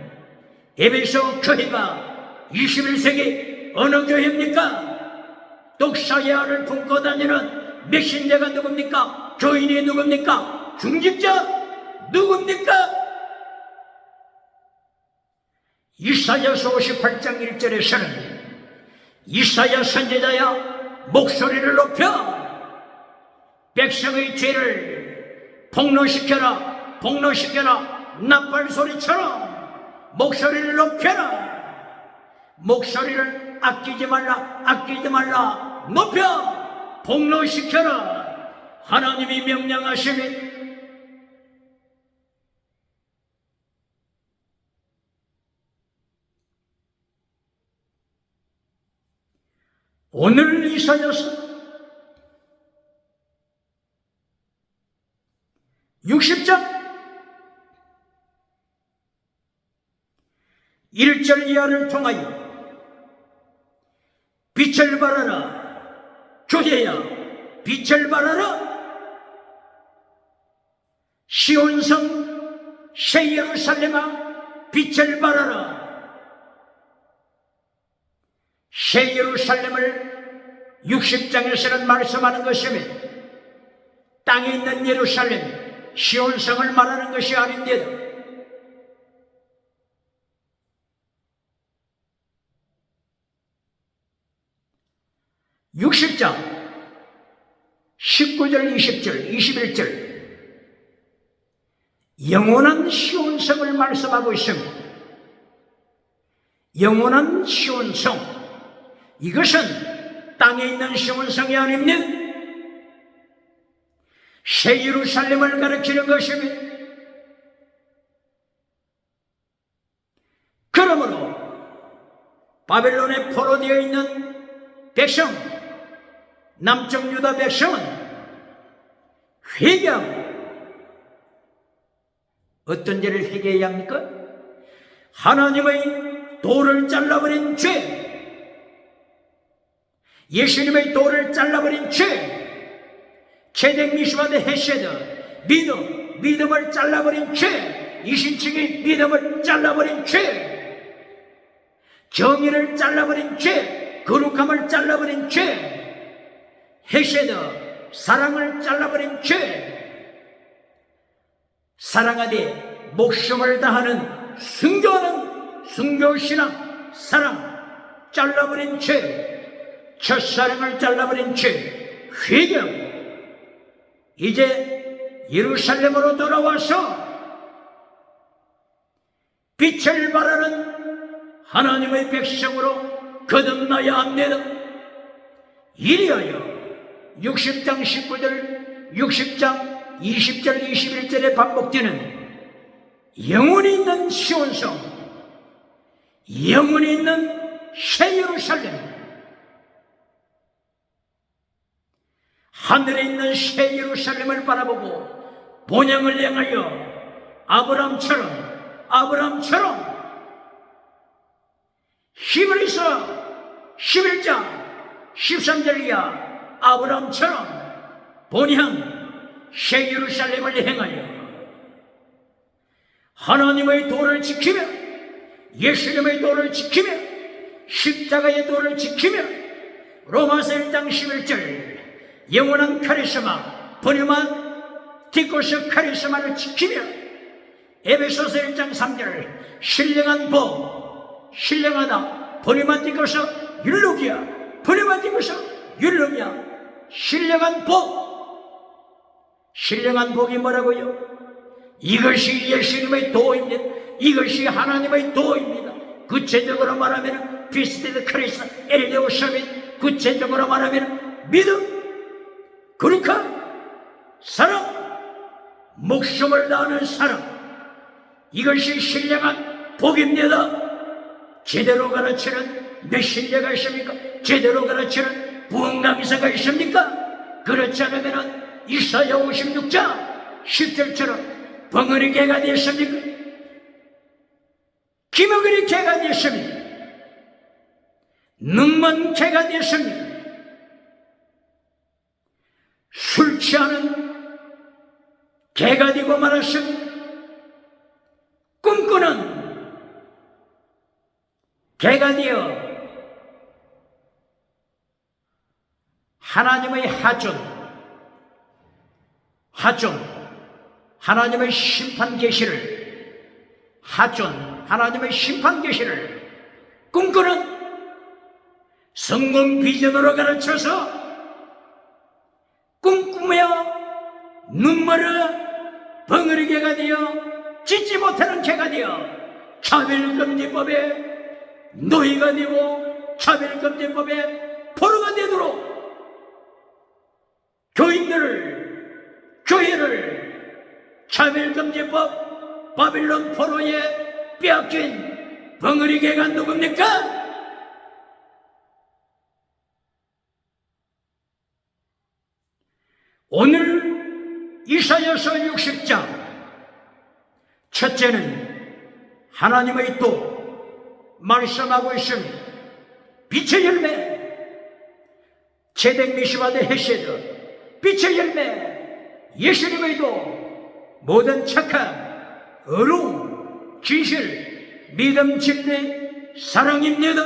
에베소 교회가 21세기 어느 교회입니까? 독사의 알을 품고 다니는 메신저가 누굽니까? 교인이 누굽니까? 중직자 누굽니까? 이사야서 58장 1절에서는 이사야 선지자야 목소리를 높여 백성의 죄를 폭로시켜라 나팔소리처럼 목소리를 높여라. 목소리를 아끼지 말라 높여 폭로시켜라. 하나님이 명령하시니 오늘 이사야서 60장 1절 이하를 통하여 빛을 발하라 교회야 빛을 발하라 시온성 새 예루살렘아 빛을 발하라. 새 예루살렘을 60장에서는 말씀하는 것이며 땅에 있는 예루살렘 시온성을 말하는 것이 아닙니다. 60장 19절, 20절, 21절 영원한 시온성을 말씀하고 있습니다. 영원한 시온성, 이것은 땅에 있는 시온성이 아닙니다. 새 예루살렘을 가리키는 것입니다. 그러므로 바벨론에 포로되어 있는 백성, 남쪽 유다 백성은 회개하고, 어떤 죄를 회개해야 합니까? 하나님의 도를 잘라버린 죄, 예수님의 도를 잘라버린 죄, 체덱 미슈바데 헤세드, 믿음을 잘라버린 죄, 이신칭의 믿음을 잘라버린 죄, 정의를 잘라버린 죄, 거룩함을 잘라버린 죄, 헤세드, 사랑을 잘라버린 죄, 사랑하되 목숨을 다하는 순교신앙, 사랑 잘라버린 죄, 첫사랑을 잘라버린 죄, 회개하고 이제 예루살렘으로 돌아와서 빛을 발하는 하나님의 백성으로 거듭나야 합니다. 이리하여 60장 19절, 60장 20절, 21절에 반복되는 영원히 있는 시온성, 영원히 있는 새 예루살렘, 하늘에 있는 새 예루살렘을 바라보고 본향을 향하여 아브라함처럼 히브리서 11장 13절 이하 아브라함처럼 본향 새 예루살렘을 향하여 하나님의 도를 지키며, 예수님의 도를 지키며, 십자가의 도를 지키며, 로마서 1장 11절 영원한 카리스마 버리마 디코스 카리스마를 지키며, 에베소서 1장 3절 신령한 복, 신령하다 버리마 디코스 율로기야, 버리마 디코스 율로기야, 신령한 복. 신령한 복이 뭐라고요? 이것이 예수님의 도입니다. 이것이 하나님의 도입니다. 구체적으로 말하면 비스티드 크리스 엘레오셔밋, 구체적으로 말하면 믿음, 거룩함, 사랑, 목숨을 다하는 사랑, 이것이 신령한 복입니다. 제대로 가르치는 메신저가 있습니까? 제대로 가르치는 부흥강의사가 있습니까? 그렇지 않으면 이사야 56장 10절처럼 벙어리 개가 되었습니까? 기먹으리 개가 되었습니까? 능만 개가 되었습니까? 술 취하는 개가 되고 말았습니까? 꿈꾸는 개가 되어 하나님의 하나님의 심판 계시를, 하나님의 심판 계시를 꿈꾸는 성공 비전으로 가르쳐서 꿈꾸며 눈물을 벙어리개가 되어 짖지 못하는 개가 되어 차별금지법에 노예가 되고 차별금지법에 포로가 되도록 교회를 차별금지법 바빌론 포로에 빼앗긴 벙어리개가 누굽니까? 오늘 이사야서 60장 첫째는 하나님의 도 말씀하고 있습니다. 빛의 열매 체덱 미슈바데 헤세드, 빛의 열매 예수님의 도, 모든 착함, 어루, 진실, 믿음, 진리, 사랑입니다.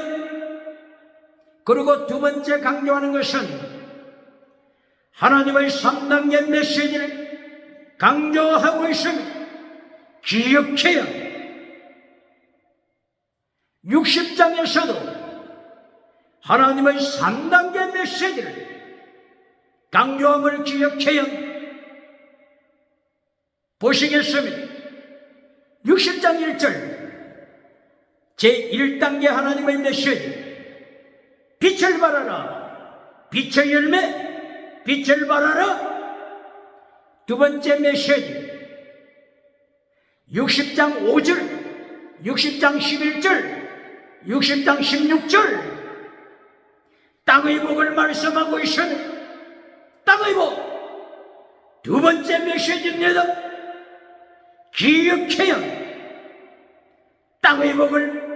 그리고 두 번째 강조하는 것은 하나님의 3단계 메시지를 강조하고 있습니다. 기억해야 60장에서도 하나님의 3단계 메시지를 강조함을 기억해야 보시겠습니다. 60장 1절 제1단계 하나님의 메시지, 빛을 발하라, 빛의 열매, 빛을 발하라. 두 번째 메시지 60장 5절, 60장 11절, 60장 16절 땅의 복을 말씀하고 있으니 땅의 복 두 번째 메시지입니다. 기억해야 땅의 복을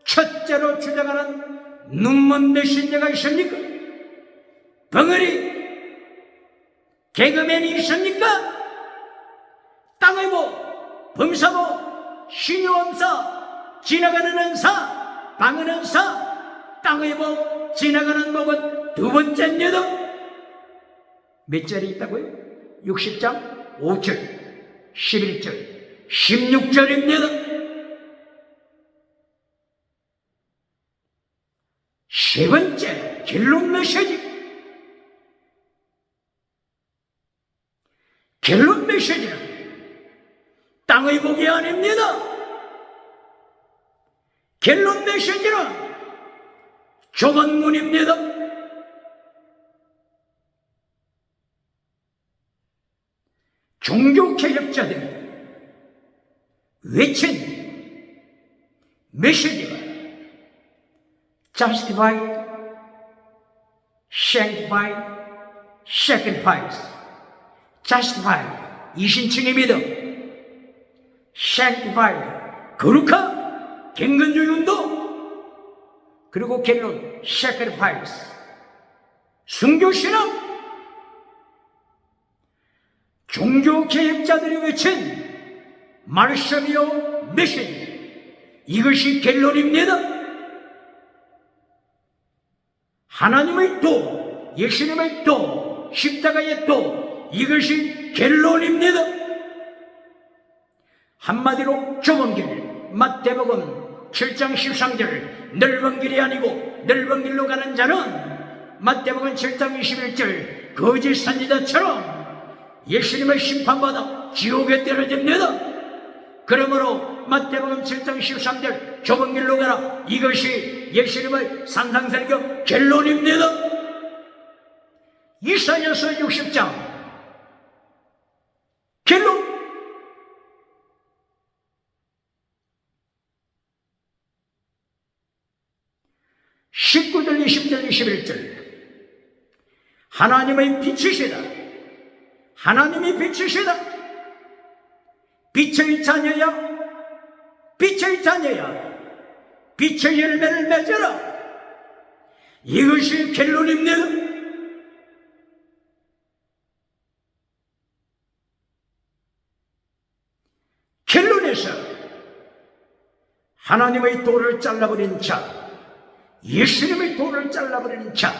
첫째로 주장하는 눈먼 메신저가 있습니까? 벙어리 개그맨이 있습니까? 땅의 복, 범사복, 신유엄사, 지나가는 은사, 방은 은사, 땅의 복, 지나가는 복은 두 번째입니다. 몇 절이 있다고요? 60장 5절, 11절, 16절입니다. 세 번째 결론 메시지. 결론 메시지는 땅의 복이 아닙니다. 결론 메시지는 좁은 문입니다. 종교개혁자들이 외친 메시지가 justified, sanctified, sacrifice. justified, 이신칭입니다. sanctified, 거룩한 경건주의 운동. 그리고 결론 sacrifice, 순교신앙. 종교개혁자들이 외친 말씀이요 메시지, 이것이 결론입니다. 하나님의 도, 예수님의 도, 십자가의 도, 이것이 결론입니다. 한마디로 좁은 길, 마태복음 7장 13절, 넓은 길이 아니고 넓은 길로 가는 자는 마태복음 7장 21절 거짓 선지자처럼 예수님의 심판받아 지옥에 떨어집니다. 그러므로 마태복음 7장 13절 좁은 길로 가라, 이것이 예수님의 산상설교 결론입니다. 이사야서 60장 결론. (19절) 20절 21절 하나님의 빛이시다. 하나님이 빛이시다. 빛의 자녀야, 빛의 자녀야, 빛의 열매를 맺어라. 이것이 결론입니다. 결론에서 하나님의 도를 잘라버린 자, 예수님의 도를 잘라버린 자,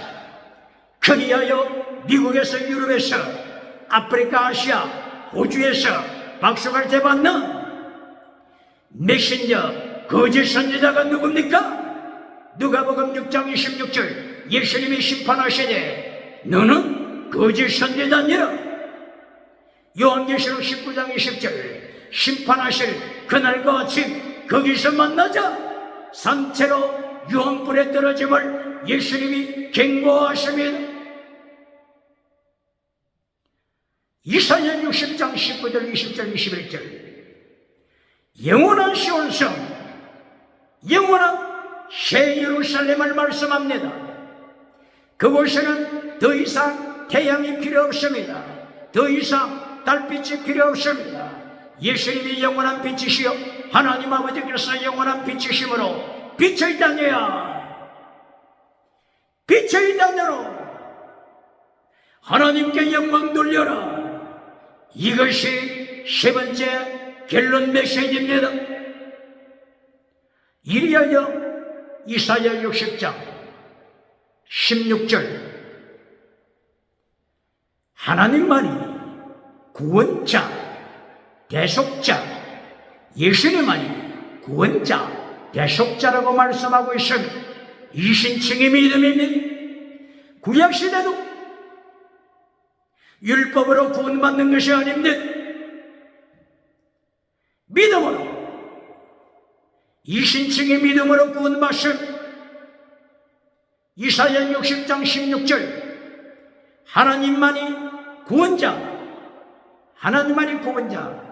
그리하여 미국에서, 유럽에서, 아프리카, 아시아, 호주에서 박수갈 때 받는 메신저 거짓 선지자가 누굽니까? 누가복음 6장 26절 예수님이 심판하시되 너는 거짓 선지자니라. 요한계시록 19장 20절 심판하실 그날과 같이 거기서 만나자. 산채로 유황불에 떨어짐을 예수님이 경고하십니다. 이사야 60장 19절 20절 21절 영원한 시온성, 영원한 새 예루살렘을 말씀합니다. 그곳에는 더 이상 태양이 필요 없습니다. 더 이상 달빛이 필요 없습니다. 예수님이 영원한 빛이시여 하나님 아버지께서 영원한 빛이시므로 빛의 자녀야, 빛의 자녀로 하나님께 영광 돌려라. 이것이 세 번째 결론 메시지입니다. 이리하여 이사야 60장 16절 하나님만이 구원자, 대속자, 예수님만이 구원자, 대속자라고 말씀하고 있으면 이 신칭의 믿음입니다. 구약시대도 율법으로 구원받는 것이 아닙니다. 믿음으로, 이 신칭의 믿음으로 구원받은 이사야 60장 16절 하나님만이 구원자, 하나님만이 구원자.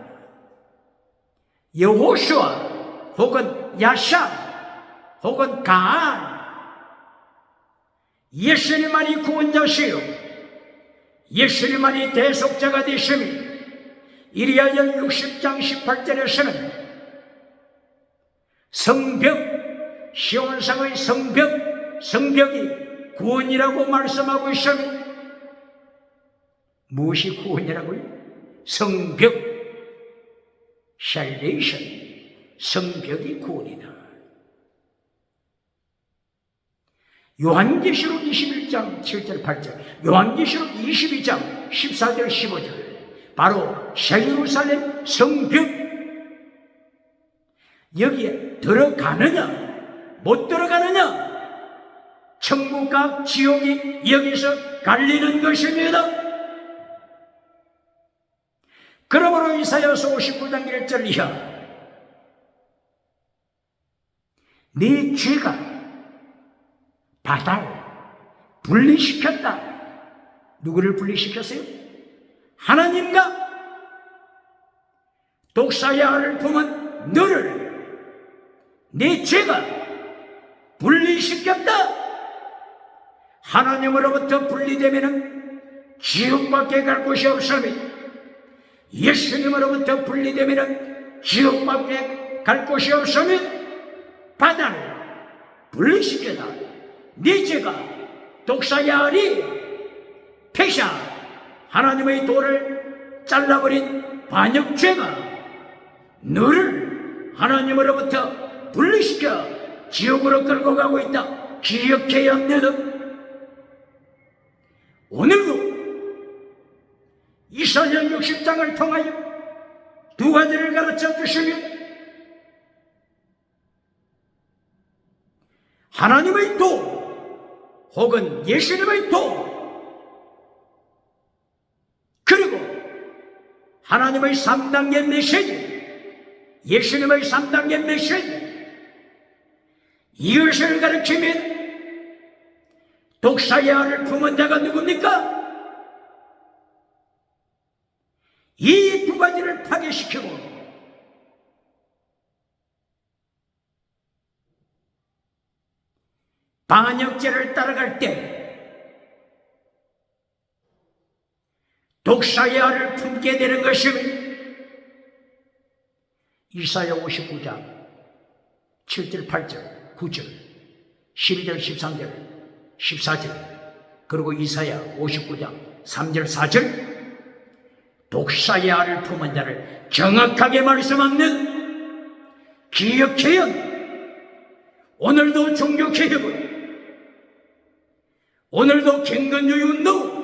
여호수아 혹은 야샤 혹은 가안, 예수님만이 구원자시요 예수님만이 대속자가 되심이 이리하여 60장 18절에서는 성벽, 시온상의 성벽이 구원이라고 말씀하고 있으니 무엇이 구원이라고요? 성벽, salvation, 성벽이 구원이다. 요한계시록 21장 7절 8절, 요한계시록 22장 14절 15절, 바로 새예루살렘 성벽, 여기에 들어가느냐 못 들어가느냐, 천국과 지옥이 여기서 갈리는 것입니다. 그러므로 이사야서 59장 1절 이하, 네 죄가 바다를 분리시켰다. 누구를 분리시켰어요? 하나님과 독사야를 품은 너를 네 죄가 분리시켰다. 하나님으로부터 분리되면 지옥밖에 갈 곳이 없으니, 예수님으로부터 분리되면 지옥밖에 갈 곳이 없으면 바다를 분리시켜다. 네 죄가 독사야알이 폐샤, 하나님의 도를 잘라버린 반역죄가 너를 하나님으로부터 분리시켜 지옥으로 끌고 가고 있다. 기억해야 합니다. 오늘도 이사야 60장을 통하여 두 가지를 가르쳐 주시면, 하나님의 도 혹은 예수님의 도, 그리고 하나님의 3단계 메시지, 예수님의 3단계 메시지, 이것을 가르치면 독사야를 품은 자가 누굽니까? 이 두 가지를 파괴시키고 반역죄를 따라갈 때 독사야를 품게 되는 것입니다. 이사야 59장 7절 8절 9절 12절 13절 14절, 그리고 이사야 59장 3절 4절, 독사야를 품은 자를 정확하게 말씀하는 기억해야, 오늘도 종교개혁은, 오늘도 경건주의 운동,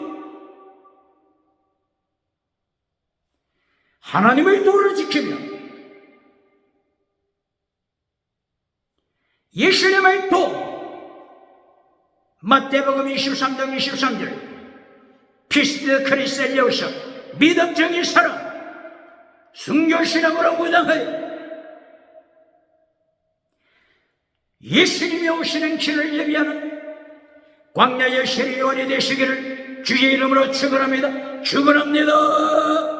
하나님의 도를 지키며 예수님의 도, 마태복음 23장 23절, 피스트 크리스텔리오스, 믿음적인 사람, 순교신앙으로 무장하여 예수님이 오시는 길을 예비하는 광야의 세리요한이 되시기를 주의 이름으로 축원합니다. 축원합니다.